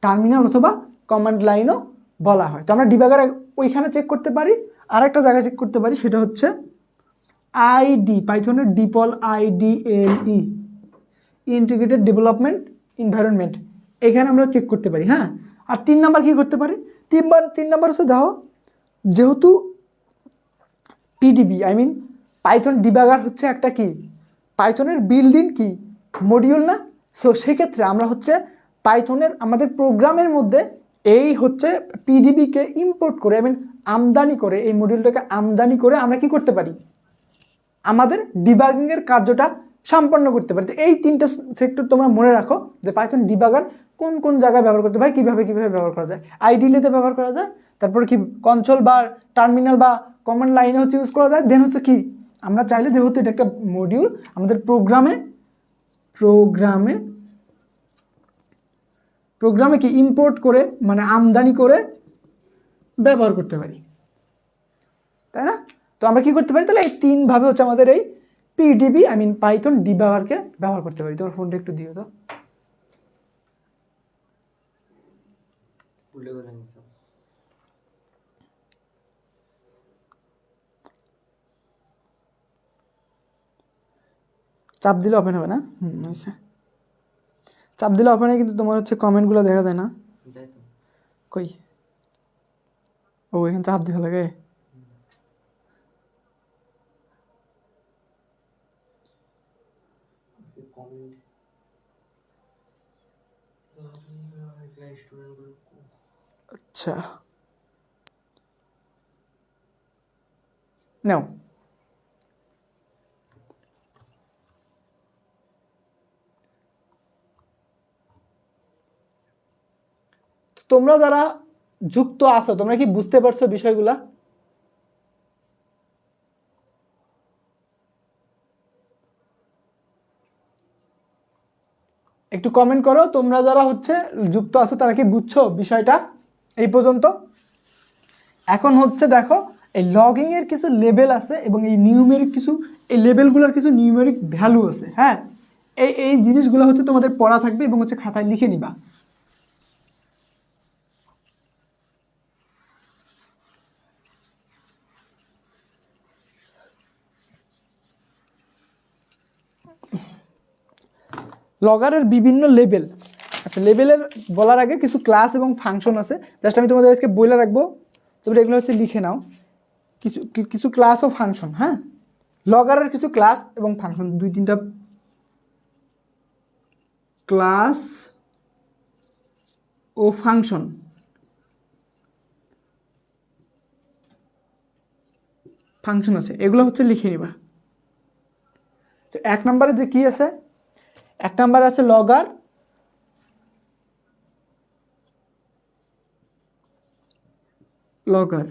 A: টার্মিনাল অথবা কমান্ড লাইনও বলা হয়। তো আমরা ডিবাগারে ওইখানে চেক করতে পারি। আর একটা জায়গায় চেক করতে পারি, সেটা হচ্ছে আইডি, পাইথনের ডিপল IDLE, ইন্টিগ্রেটেড ডেভেলপমেন্ট এনভায়রনমেন্ট, এখানে আমরা চেক করতে পারি। হ্যাঁ, আর 3 নাম্বার কি করতে পারি, 3 নাম্বার হচ্ছে দেখো, যেহেতু পিডিবি পাইথন ডিবাগার হচ্ছে একটা কি পাইথনের বিল্ডিং কি মডিউল না, সো সেক্ষেত্রে আমরা হচ্ছে পাইথনের আমাদের প্রোগ্রামের মধ্যে এই হচ্ছে পিডিবিকে ইম্পোর্ট করে আমদানি করে, এই মডিউলটাকে আমদানি করে আমরা কি করতে পারি, আমাদের ডিবাগিংয়ের কার্যটা সম্পন্ন করতে পারি। তো এই 3টা সেক্টর তোমরা মনে রাখো যে পাইথন ডিবাগার কোন কোন জায়গায় ব্যবহার করতে পারি, কীভাবে ব্যবহার করা যায়। আইডিলিতে ব্যবহার করা যায়, তারপরে কি কনসোল বা টার্মিনাল বা কমান্ড লাইনে হচ্ছে ইউজ করা যায়। দেন হচ্ছে কি আমরা চাইলে, যেহেতু এটা একটা মডিউল, আমাদের প্রোগ্রামে কি ইম্পোর্ট করে আমদানি করে ব্যবহার করতে পারি, তাই না? তো আমরা কি করতে পারি তাহলে, এই 3 ভাবে হচ্ছে আমাদের এই পিডিবি পাইথন ডিবাগারকে ব্যবহার করতে পারি। তোমার ফোনটা একটু দিও তো। চাপ দিলে ওপেন হবে না? আচ্ছা, চাপ দিলে ওপেন হয়, কিন্তু তোমার হচ্ছে কমেন্টগুলো দেখা যায় না। কই, ও এখানে চাপ দিতে লাগে। আচ্ছা, নাও। তোমরা যারা যুক্ত আছো, তোমরা কি বুঝতে পারছো বিষয়গুলা? একটু কমেন্ট করো, তোমরা যারা হচ্ছে যুক্ত আছো তারা কি বুঝছো বিষয়টা এই পর্যন্ত? এখন হচ্ছে দেখো, এই লগিং এর কিছু লেভেল আছে এবং এই নিউমেরিক কিছু, এই লেভেলগুলোর কিছু নিউমেরিক ভ্যালু আছে। হ্যাঁ, এই জিনিসগুলো হচ্ছে তোমাদের পড়া থাকবে এবং হচ্ছে খাতায় লিখে নিবা। লগারের বিভিন্ন লেভেল আচ্ছা, লেভেলের বলার আগে কিছু ক্লাস এবং ফাংশন আছে, জাস্ট আমি তোমাদের আজকে বলে রাখবো, তোমরা এগুলো হচ্ছে লিখে নাও। কিছু ক্লাস ও ফাংশন। হ্যাঁ, লগারের কিছু ক্লাস এবং ফাংশন, 2-3টা ক্লাস ও ফাংশন। আছে, এগুলো হচ্ছে লিখে নিবা। তো 1 নম্বরে যে কি আছে, 1 নম্বরে আছে লগার, লগার।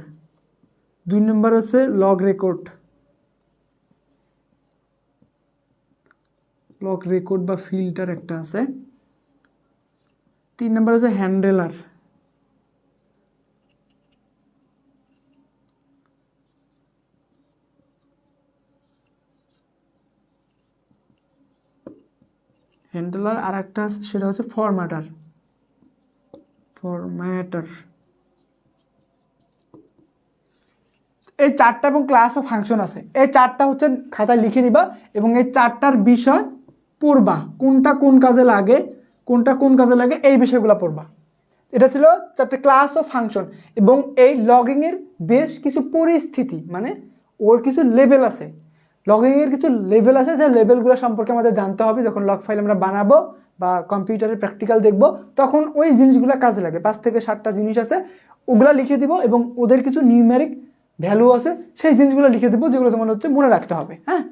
A: 2 নম্বর আছে লগ রেকর্ড, বা ফিল্টার একটা আছে। 3 নম্বর আছে হ্যান্ডেলার। আর একটা আছে, সেটা হচ্ছে ফরম্যাটার। এই 4টা এবং ক্লাস ও ফাংশন আছে। এই 4টা হচ্ছে খাতায় লিখে নিবা এবং এই 4টার বিষয় পড়বা, কোনটা কোন কাজে লাগে, এই বিষয়গুলো পড়বা। এটা ছিল 4টা ক্লাস ও ফাংশন। এবং এই লগিংয়ের বেশ কিছু পরিস্থিতি, ওর কিছু লেভেল আছে। লগিংয়ের কিছু লেভেল আছে, যে লেভেলগুলো সম্পর্কে আমাদের জানতে হবে। যখন লগ ফাইল আমরা বানাবো বা কম্পিউটারে প্র্যাকটিক্যাল দেখব, তখন ওই জিনিসগুলো কাজে লাগে। 5 থেকে 7টা জিনিস আছে, ওগুলো লিখে দিব, এবং ওদের কিছু নিউমেরিক ভ্যালু আছে, সেই জিনিসগুলো লিখে দেবো, যেগুলো তোমার হচ্ছে মনে রাখতে হবে। হ্যাঁ,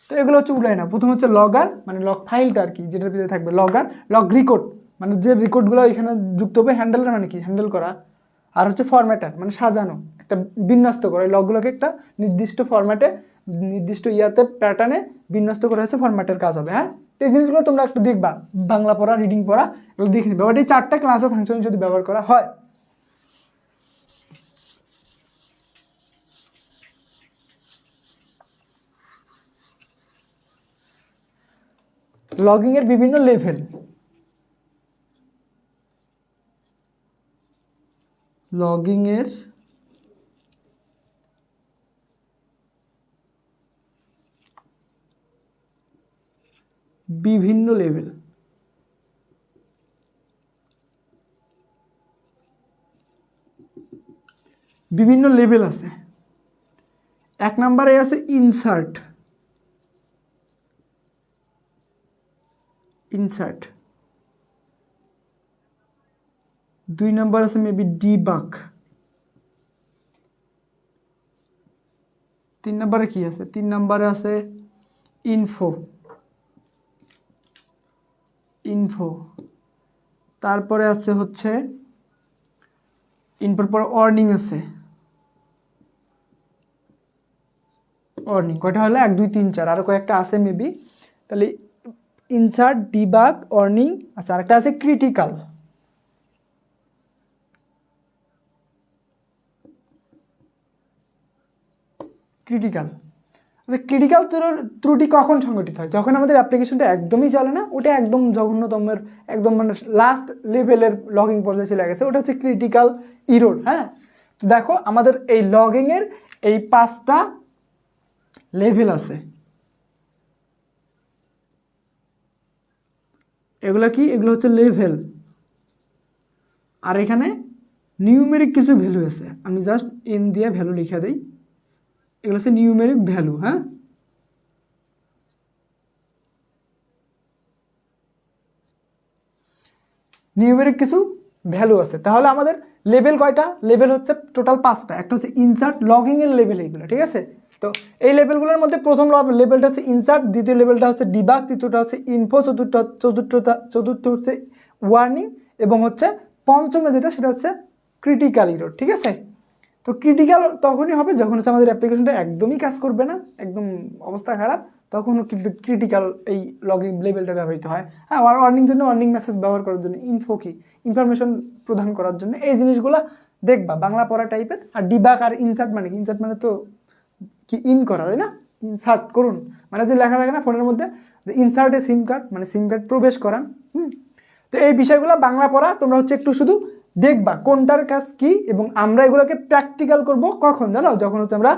A: তো এগুলো হচ্ছে উড়াই না। প্রথম হচ্ছে লগার, মানে লগ ফাইলটা আর কি, যেটার ভিতরে থাকবে লগার। লগ রেকর্ড মানে যে রেকর্ডগুলো এখানে যুক্ত হবে। হ্যান্ডেলার মানে কি, হ্যান্ডেল করা। আর হচ্ছে ফরম্যাটার মানে সাজানো, একটা বিন্যস্ত করা। এই লগগুলোকে একটা নির্দিষ্ট ফরম্যাটে, নির্দিষ্ট প্যাটার্নে বিন্যস্ত করা হচ্ছে, ফরম্যাটের কাজ হবে। হ্যাঁ, এই জিনিসগুলো তোমরা একটু দেখবা, বাংলা পড়া, রিডিং পড়া, এগুলো দেখে নিবে। বাট এই 4টা ক্লাস অফ ফাংশন যদি ব্যবহার করা হয়, লগিংয়ের বিভিন্ন লেভেল, লগিংয়ের বিভিন্ন লেভেল। বিভিন্ন লেভেল আছে। 1 নম্বরে আছে ইনসার্ট, ইনসার্ট। 2 নম্বর আছে মেবি ডিবাগ। 3 নম্বরে কি আছে? 3 নম্বরে আছে ইনফো, ইনফো। তারপরে আছে হচ্ছে ইনফোর পর ওয়ার্নিং আছে, ওয়ার্নিং। কয়টা হলো? 1 2 3 4, আরও কয়েকটা আছে মেবি। তাহলে ইনসার্ট, ডিবাগ, ওয়ার্নিং। আচ্ছা, আরেকটা আছে ক্রিটিক্যাল। ক্রিটিক্যাল, আচ্ছা, ক্রিটিক্যাল ত্রুটি কখন সংঘটিত হয়? যখন আমাদের অ্যাপ্লিকেশনটা একদমই চলে না, ওটা একদম জঘন্যতমের, একদম মানে লাস্ট লেভেলের লগিং পর্যায়ে চলে গেছে, ওটা হচ্ছে ক্রিটিক্যাল ইরোর। হ্যাঁ, তো দেখো আমাদের এই লগিংয়ের এই 5টা লেভেল আছে। এগুলো কি? এগুলো হচ্ছে লেভেল। আর এখানে নিউমেরিক কিছু ভ্যালু আছে, আমি জাস্ট এন দিয়ে ভ্যালু লিখে দিই। এগুলো হচ্ছে নিউমেরিক ভ্যালু। হ্যাঁ, নিউমেরিক কিছু ভ্যালু আছে। তাহলে আমাদের লেভেল কয়টা? লেভেল হচ্ছে টোটাল 5টা। একটা হচ্ছে ইনসার্ট, লগিংয়ের লেভেল এইগুলো, ঠিক আছে? তো এই লেভেলগুলোর মধ্যে প্রথম লেভেলটা হচ্ছে ইনসার্ট, দ্বিতীয় লেভেলটা হচ্ছে ডিবাগ, তৃতীয়টা হচ্ছে ইনফো, চতুর্থ হচ্ছে ওয়ার্নিং, এবং হচ্ছে পঞ্চমে যেটা, সেটা হচ্ছে ক্রিটিক্যাল ইরর। ঠিক আছে? তো ক্রিটিক্যাল তখনই হবে যখন হচ্ছে আমাদের অ্যাপ্লিকেশনটা একদমই কাজ করবে না, একদম অবস্থা খারাপ, তখন ক্রিটিক্যাল এই লগিং লেভেলটা ব্যবহৃত হয়। হ্যাঁ, ওয়ার্নিং জন্য, ওয়ার্নিং মেসেজ ব্যবহার করার জন্য, ইনফো কি, ইনফরমেশন প্রদান করার জন্য, এই জিনিসগুলো দেখবা বাংলা পড়া টাইপের। আর ডিবাগ আর ইনসার্ট মানে কি? ইনসার্ট মানে তো কি, ইন করা, তাই না? ইনসার্ট করুন মানে যে লেখা থাকে না ফোনের মধ্যে, যে ইনসার্টে সিম কার্ড, মানে সিম কার্ড প্রবেশ করান। তো এই বিষয়গুলো বাংলা পড়া তোমরা হচ্ছে একটু শুধু দেখবা কোনটার কাজ কি, এবং আমরা এগুলোকে প্র্যাকটিক্যাল করব কখন জানো? যখন হচ্ছে আমরা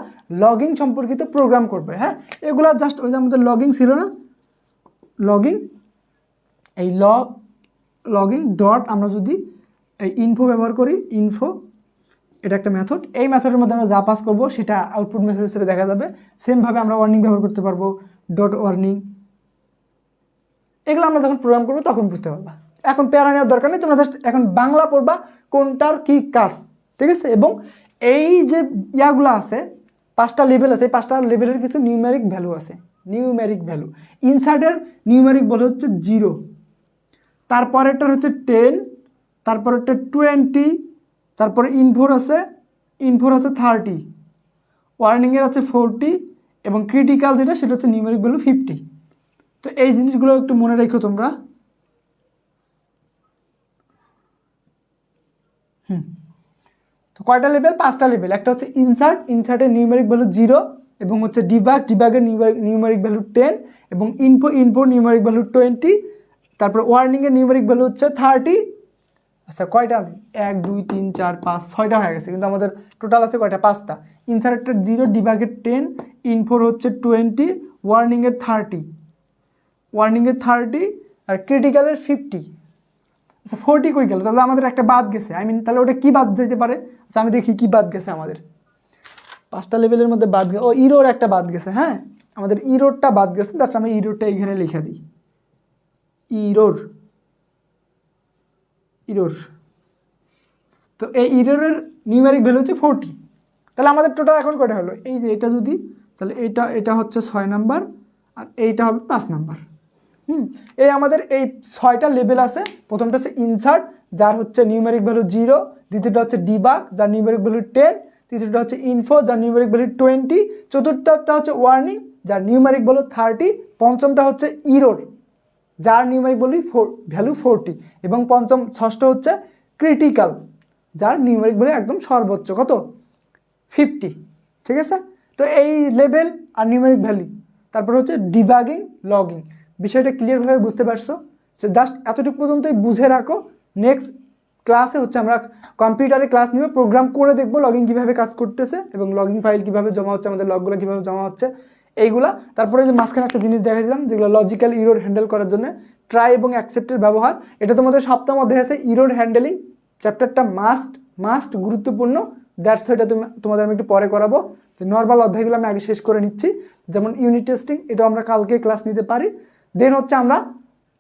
A: লগিং সম্পর্কিত প্রোগ্রাম করবো। হ্যাঁ, এগুলা জাস্ট ওই যে আমাদের লগিং ছিল না, লগিং, এই লগিং ডট আমরা যদি এই ইনফো ব্যবহার করি, ইনফো, এটা একটা মেথড। এই মেথডের মধ্যে আমরা যা পাস করবো সেটা আউটপুট মেসেজ হিসেবে দেখা যাবে। সেমভাবে আমরা ওয়ার্নিং ব্যবহার করতে পারবো, ডট ওয়ার্নিং। এগুলো আমরা যখন প্রোগ্রাম করবো তখন বুঝতে পারবা। এখন প্যারা নেওয়ার দরকার নেই, তোমরা জাস্ট এখন বাংলা পড়বা কোনটার কি কাজ। ঠিক আছে? এবং এই যে ইয়াগুলো আছে, 5টা লেভেল আছে, এই 5টা লেভেলের কিছু নিউমেরিক ভ্যালু আছে। নিউমেরিক ভ্যালু, ইনসার্টের নিউমেরিক ভ্যালু হচ্ছে 0, তারপরেরটার হচ্ছে 10, তারপরেরটা 20, তারপরে ইনফোর আছে 30, ওয়ার্নিংয়ের আছে 40, এবং ক্রিটিক্যাল যেটা, সেটা হচ্ছে নিউমেরিক ভ্যালু 50। তো এই জিনিসগুলো একটু মনে রেখো তোমরা। তো কয়টা লেভেল? 5টা লেভেল। একটা হচ্ছে ইনসার্ট, ইনসার্টের নিউমেরিক ভ্যালু 0, এবং হচ্ছে ডিবাগ, ডিবাগের নিউমেরিক ভ্যালু 10, এবং ইনফো নিউমেরিক ভ্যালু 20, তারপর ওয়ার্নিংয়ের নিউমেরিক ভ্যালু হচ্ছে 30। আচ্ছা, কয়টা? 1 2 3 4 5 6টা হয়ে গেছে, কিন্তু আমাদের টোটাল আছে কয়টা? 5টা। ইনসার্টের 0, ডিবাগের 10, ইনফোর হচ্ছে 20, ওয়ার্নিংয়ের 30, আর ক্রিটিক্যালের 50। আচ্ছা, 40 কই গেল? তাহলে আমাদের একটা বাদ গেছে। তাহলে ওটা কি বাদ যেতে পারে? আচ্ছা, আমি দেখি কি বাদ গেছে আমাদের। 5টা লেভেলের মধ্যে বাদ ও ইরোর একটা বাদ গেছে। হ্যাঁ, আমাদের ইরোরটা বাদ গেছে, তার আমরা ইরোরটা এখানে লিখে দিই। ইরোর ইরোর তো এই ইরোরের নিউমেরিক ভ্যালু হচ্ছে 40। তাহলে আমাদের টোটাল এখন কয়টা হলো? এই যে এটা যদি, তাহলে এটা হচ্ছে 6 নাম্বার আর এইটা হবে 5 নাম্বার। এই আমাদের এই 6টা লেভেল আছে। প্রথমটা হচ্ছে ইনসার্ট, যার হচ্ছে নিউমেরিক ভ্যালু 0। দ্বিতীয়টা হচ্ছে ডিবাগ, যার নিউমেরিক ভ্যালু 10। তৃতীয়টা হচ্ছে ইনফো, যার নিউমেরিক ভ্যালু 20। চতুর্থটা হচ্ছে ওয়ার্নিং, যার নিউমেরিক ভ্যালু 30। পঞ্চমটা হচ্ছে ইরোর, যার নিউমেরিক ভ্যালু 40। এবং ষষ্ঠ হচ্ছে ক্রিটিক্যাল, যার নিউমেরিক ভ্যালু একদম সর্বোচ্চ কত? 50। ঠিক আছে? তো এই লেভেল আর নিউমেরিক ভ্যালু, তারপর হচ্ছে ডিবাগিং, লগিং। বিষয়টা ক্লিয়ারভাবে বুঝতে পারছো? সে জাস্ট এতটুকু পর্যন্তই বুঝে রাখো। নেক্সট ক্লাসে হচ্ছে আমরা কম্পিউটারে ক্লাস নিব, প্রোগ্রাম করে দেখবো লগিং কীভাবে কাজ করতেছে এবং লগিং ফাইল কীভাবে জমা হচ্ছে, আমাদের লগগুলো কীভাবে জমা হচ্ছে এইগুলা। তারপরে যে মাঝখানে একটা জিনিস দেখাছিলাম যেগুলো লজিক্যাল ইরোর হ্যান্ডেল করার জন্য ট্রাই এবং অ্যাকসেপ্টের ব্যবহার, এটা তোমাদের সপ্তম অধ্যায়ে আছে। ইরোর হ্যান্ডেলিং চ্যাপ্টারটা মাস্ট গুরুত্বপূর্ণ। দ্যাটস এটা তোমাদের আমি একটু পরে করাবো। নর্মাল অধ্যায়গুলো আমি আগে শেষ করে নিচ্ছি, যেমন ইউনিট টেস্টিং, এটা আমরা কালকে ক্লাস নিতে পারি। দেন হচ্ছে আমরা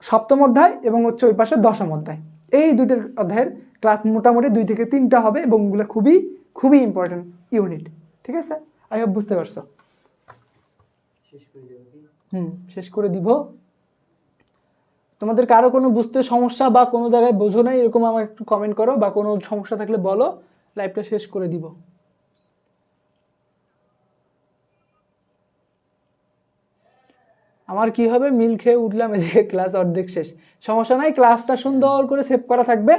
A: সপ্তম অধ্যায় এবং হচ্ছে ওই পাশে দশম অধ্যায়, এই দুইটার অধ্যায়ের ক্লাস মোটামুটি 2 থেকে 3টা হবে এবং ওগুলো খুবই খুবই ইম্পর্টেন্ট ইউনিট। ঠিক আছে? আই হোপ বুঝতে পারছো। শেষ করে দিব। তোমাদের কারো কোনো বুঝতে সমস্যা বা কোনো জায়গায় বোঝো নাই এরকম আমাকে একটু কমেন্ট করো, বা কোনো সমস্যা থাকলে বলো, লাইভটা শেষ করে দিব। আমার কি হবে, মিল খেয়ে উঠলাম, এদিকে ক্লাস অর্ধেক শেষ। সমস্যা নাই, ক্লাসটা সুন্দর করে সেভ করা থাকবে,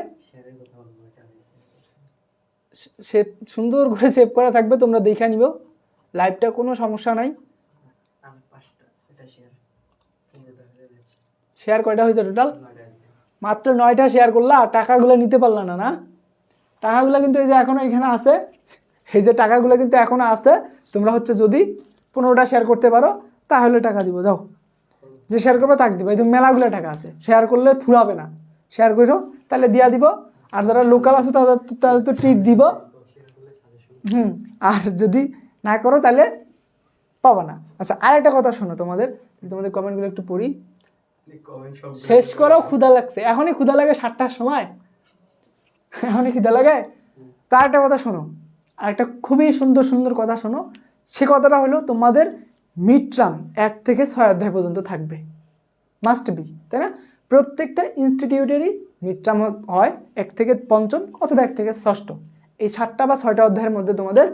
A: সুন্দর করে সেভ করা থাকবে, তোমরা দেখে নিও লাইভটা, কোনো সমস্যা নাই। শেয়ার কয়টা হয়েছে টোটাল? মাত্র 9টা শেয়ার করলা, টাকাগুলো নিতে পারলা না? না, টাকাগুলো কিন্তু এই যে এখনো এখানে আছে, এই যে টাকাগুলো কিন্তু এখনো আছে। তোমরা হচ্ছে যদি 15টা শেয়ার করতে পারো তাহলে টাকা দিব। যাও, যে শেয়ার করবে তাকে দিব। এই তো মেলাগুলো টাকা আছে, শেয়ার করলে ফুরাবে না। শেয়ার করো তাহলে দিয়া দিব। আর যারা লোকাল আছে তাদের তো ট্রিট দিব। আর যদি না করো তাহলে পাবা না। আচ্ছা, আরেকটা কথা শোনো, তোমাদের কমেন্টগুলো একটু পড়ি। শেষ করো, ক্ষুধা লাগছে। এখনই ক্ষুধা লাগে 7টার সময়, এখনই ক্ষুধা লাগে। তার একটা কথা শোনো, আরেকটা খুবই সুন্দর কথা শোনো। সে কথাটা হলো তোমাদের মিড টার্ম 1 থেকে 6 অধ্যায় পর্যন্ত থাকবে, মাস্ট বি, তাই না? প্রত্যেকটা ইনস্টিটিউটেরই মিড টার্ম হয় 1 থেকে 5ম অথবা 1 থেকে 6ষ্ঠ। এই 7টা বা 6টা অধ্যায়ের মধ্যে তোমাদের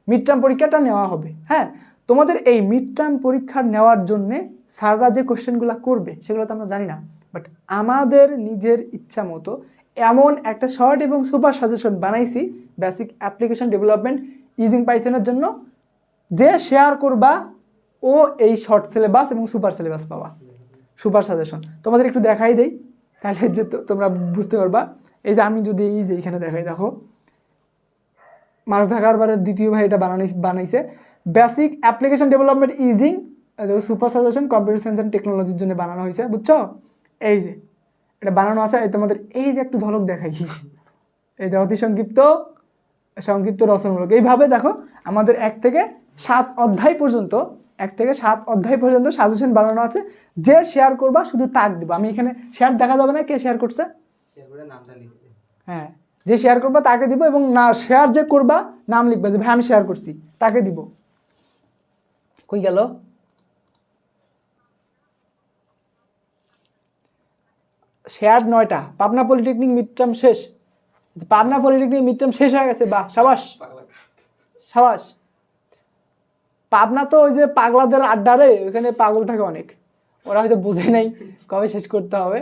A: মিড টার্ম পরীক্ষাটা নেওয়া হবে। হ্যাঁ, তোমাদের এই মিড টার্ম পরীক্ষা নেওয়ার জন্যে স্যাররা যে কোশ্চেনগুলো করবে সেগুলো তো আমরা জানি না, বাট আমাদের নিজের ইচ্ছা মতো এমন একটা শর্ট এবং সুপার সাজেশন বানাইছি বেসিক অ্যাপ্লিকেশন ডেভেলপমেন্ট ইউজিং পাইথনের জন্য। যে শেয়ার করবা ও এই শর্ট সিলেবাস এবং সুপার সিলেবাস পাবা, সুপার সাজেশন। তোমাদের একটু দেখাই দেই, তাহলে যে তোমরা বুঝতে পারবা। এই যে আমি যদি এই যে এখানে দেখাই, দেখো মারুফা কারবারের দ্বিতীয় ভাই এটা বানাইছে basic application development using super suggestion computer science and টেকনোলজির জন্য বানানো হয়েছে, বুঝছো? এই যে এটা বানানো আছে, তোমাদের এই যে একটু ঝলক দেখাই, এই যে অতি সংক্ষিপ্ত রচনামূলক। এইভাবে দেখো আমাদের 1 থেকে 7 অধ্যায় পর্যন্ত, 1 থেকে 7 অধ্যায় পর্যন্ত সাজেশন বানানো আছে। যে শেয়ার করবা শুধু তাক দিব। আমি এখানে শেয়ার দেখা যাবে না কে শেয়ার করছে, হ্যাঁ, যে শেয়ার করবা তাকে দিব, এবং না শেয়ার যে করবা নাম লিখবা যে ভাই আমি শেয়ার করছি, তাকে দিব। কই গেল? শেয়ার 9টা। পাবনা পলিটেকনিক মিড টার্ম শেষ, পাবনা পলিটেকনিক মিড টার্ম শেষ হয়ে গেছে, বাহ, সাবাস সাবাস। পাবনা তো ওই যে পাগলাদের আড্ডারে, ওখানে পাগল থাকে অনেক, ওরা হয়তো বুঝে নাই কবে শেষ করতে হবে।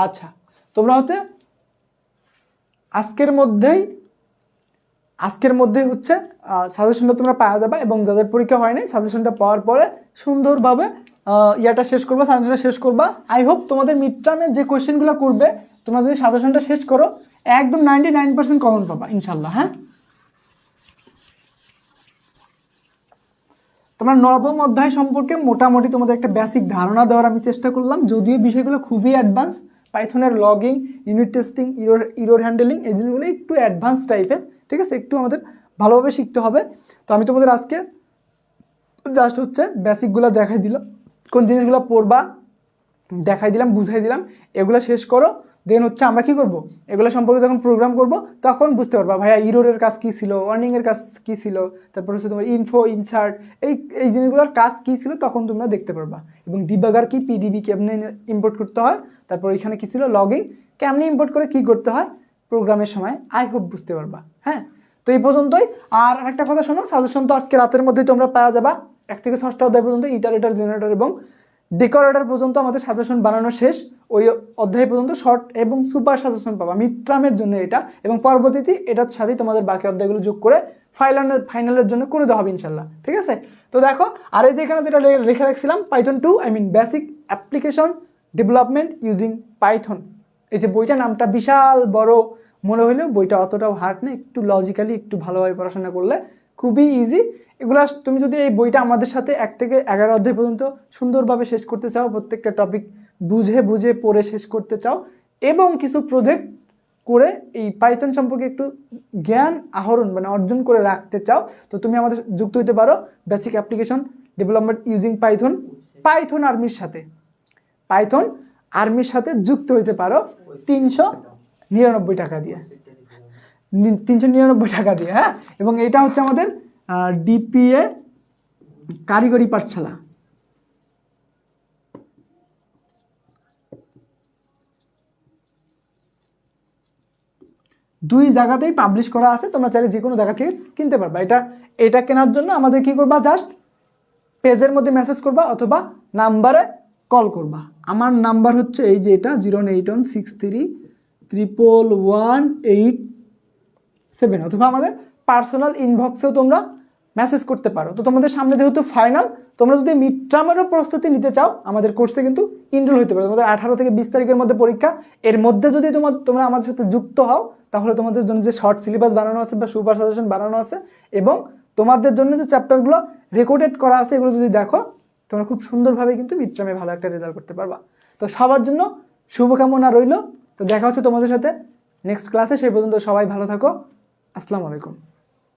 A: আচ্ছা, তোমরা হচ্ছে আজকের মধ্যেই আজকের মধ্যে হচ্ছে সাজেশনটা তোমরা পাওয়া যাবে, এবং যাদের পরীক্ষা হয়নি সাজেশনটা পাওয়ার পরে সুন্দরভাবে ইয়াটা শেষ করবা, সাজেশনটা শেষ করবা। আই হোপ তোমাদের মিড টার্মে যে কোয়েশ্চেনগুলো করবে তোমরা যদি সাজেশনটা শেষ করো একদম 99% কমন পাবা ইনশাল্লাহ। হ্যাঁ, তোমরা নবম অধ্যায় সম্পর্কে মোটামুটি তোমাদের একটা বেসিক ধারণা দেওয়ার আমি চেষ্টা করলাম, যদিও বিষয়গুলো খুবই অ্যাডভান্স। পাইথনের logging, unit testing, error handling, এই জিনিসগুলো একটু অ্যাডভান্স টাইপের, ঠিক আছে, একটু আমাদের ভালোভাবে শিখতে হবে। তো আমি তোমাদের আজকে জাস্ট হচ্ছে বেসিকগুলো দেখাই দিলাম, কোন জিনিসগুলো পড়বা দেখাই দিলাম, বুঝাই দিলাম, এগুলো শেষ করো। দেন হচ্ছে আমরা কি করব, এগুলো সম্পর্কে যখন প্রোগ্রাম করব তখন বুঝতে পারবা ভাইয়া ইরোরের কাজ কী ছিল, ওয়ার্নিংয়ের কাজ কী ছিল, তারপর হচ্ছে তোমার ইনফো, ইনসার্ট, এই জিনিসগুলোর কাজ কী ছিল তখন তোমরা দেখতে পারবা। এবং ডিবাগার কি, পিডিবি কেমনে ইম্পোর্ট করতে হয়, তারপর এখানে কী ছিল লগিং, কেমনে ইম্পোর্ট করে কী করতে হয় প্রোগ্রামের সময়, আই হোপ বুঝতে পারবা। হ্যাঁ, তো এই পর্যন্তই। আর একটা কথা শোনো, সাজেশন তো আজকে রাতের মধ্যেই তোমরা পাওয়া যাবা। 1 থেকে 6টা অধ্যায় পর্যন্ত ইটারেটার, জেনারেটর এবং ডেকোরেটর পর্যন্ত আমাদের সাজেশন বানানো শেষ। ওই অধ্যায় পর্যন্ত শর্ট এবং সুপার সাজেশন পাবা মিড টার্মের জন্য এটা, এবং পরবর্তীতে এটার সাথে তোমাদের বাকি অধ্যায়গুলো যোগ করে ফাইনালের জন্য করে দেওয়া হবে ইনশাল্লাহ। ঠিক আছে, তো দেখো, আর এই যে এখানে যেটা লিখে রাখছিলাম Python 2, basic application development using Python, এই যে বইটা নামটা বিশাল বড় মনে হইলেও বইটা অতটাও হার্ড না, একটু লজিক্যালি একটু ভালোভাবে পড়াশোনা করলে খুবই ইজি। এগুলো তুমি যদি এই বইটা আমাদের সাথে 1 থেকে 11 অধ্যায় পর্যন্ত সুন্দরভাবে শেষ করতে চাও, প্রত্যেকটা টপিক বুঝে বুঝে পড়ে শেষ করতে চাও, এবং কিছু প্রজেক্ট করে এই পাইথন সম্পর্কে একটু জ্ঞান আহরণ অর্জন করে রাখতে চাও, তো তুমি আমাদের যুক্ত হতে পারো basic application development using Python আর্মির সাথে যুক্ত হইতে পারো 399 টাকা দিয়ে, 399 টাকা দিয়ে। হ্যাঁ, এবং এটা হচ্ছে আমাদের ডিপিএ কারিগরি পাঠশালা। দুই জায়গাতেই পাবলিশ করা আছে, তোমরা চাইলে যে কোনো জায়গা থেকে কিনতে পারবা। এটা কেনার জন্য আমাদের কি করবা, জাস্ট পেজের মধ্যে মেসেজ করবা অথবা নাম্বারে কল করবা। আমার নাম্বার হচ্ছে এই যে এটা 08163111887, অথবা আমাদের পার্সোনাল ইনবক্সেও তোমরা মেসেজ করতে পারো। তো তোমাদের সামনে যেহেতু ফাইনাল, তোমরা যদি মিড টার্মেরও প্রস্তুতি নিতে চাও আমাদের কোর্সে কিন্তু ইনরোল হতে পারো। তোমাদের 18 থেকে 20 তারিখের মধ্যে পরীক্ষা, এর মধ্যে যদি তোমরা আমাদের সাথে যুক্ত হও তাহলে তোমাদের জন্য যে শর্ট সিলেবাস বানানো আছে বা সুপার সাজেশন বানানো আছে, এবং তোমাদের জন্য যে চ্যাপ্টারগুলো রেকর্ডেড করা আছে এগুলো যদি দেখো, তোমরা খুব সুন্দরভাবে কিন্তু মিড টার্মে ভালো একটা রেজাল্ট করতে পারবা। তো সবার জন্য শুভকামনা রইল। তো দেখা হচ্ছে তোমাদের সাথে নেক্সট ক্লাসে, সেই পর্যন্ত সবাই ভালো থাকো। আসসালামু আলাইকুম।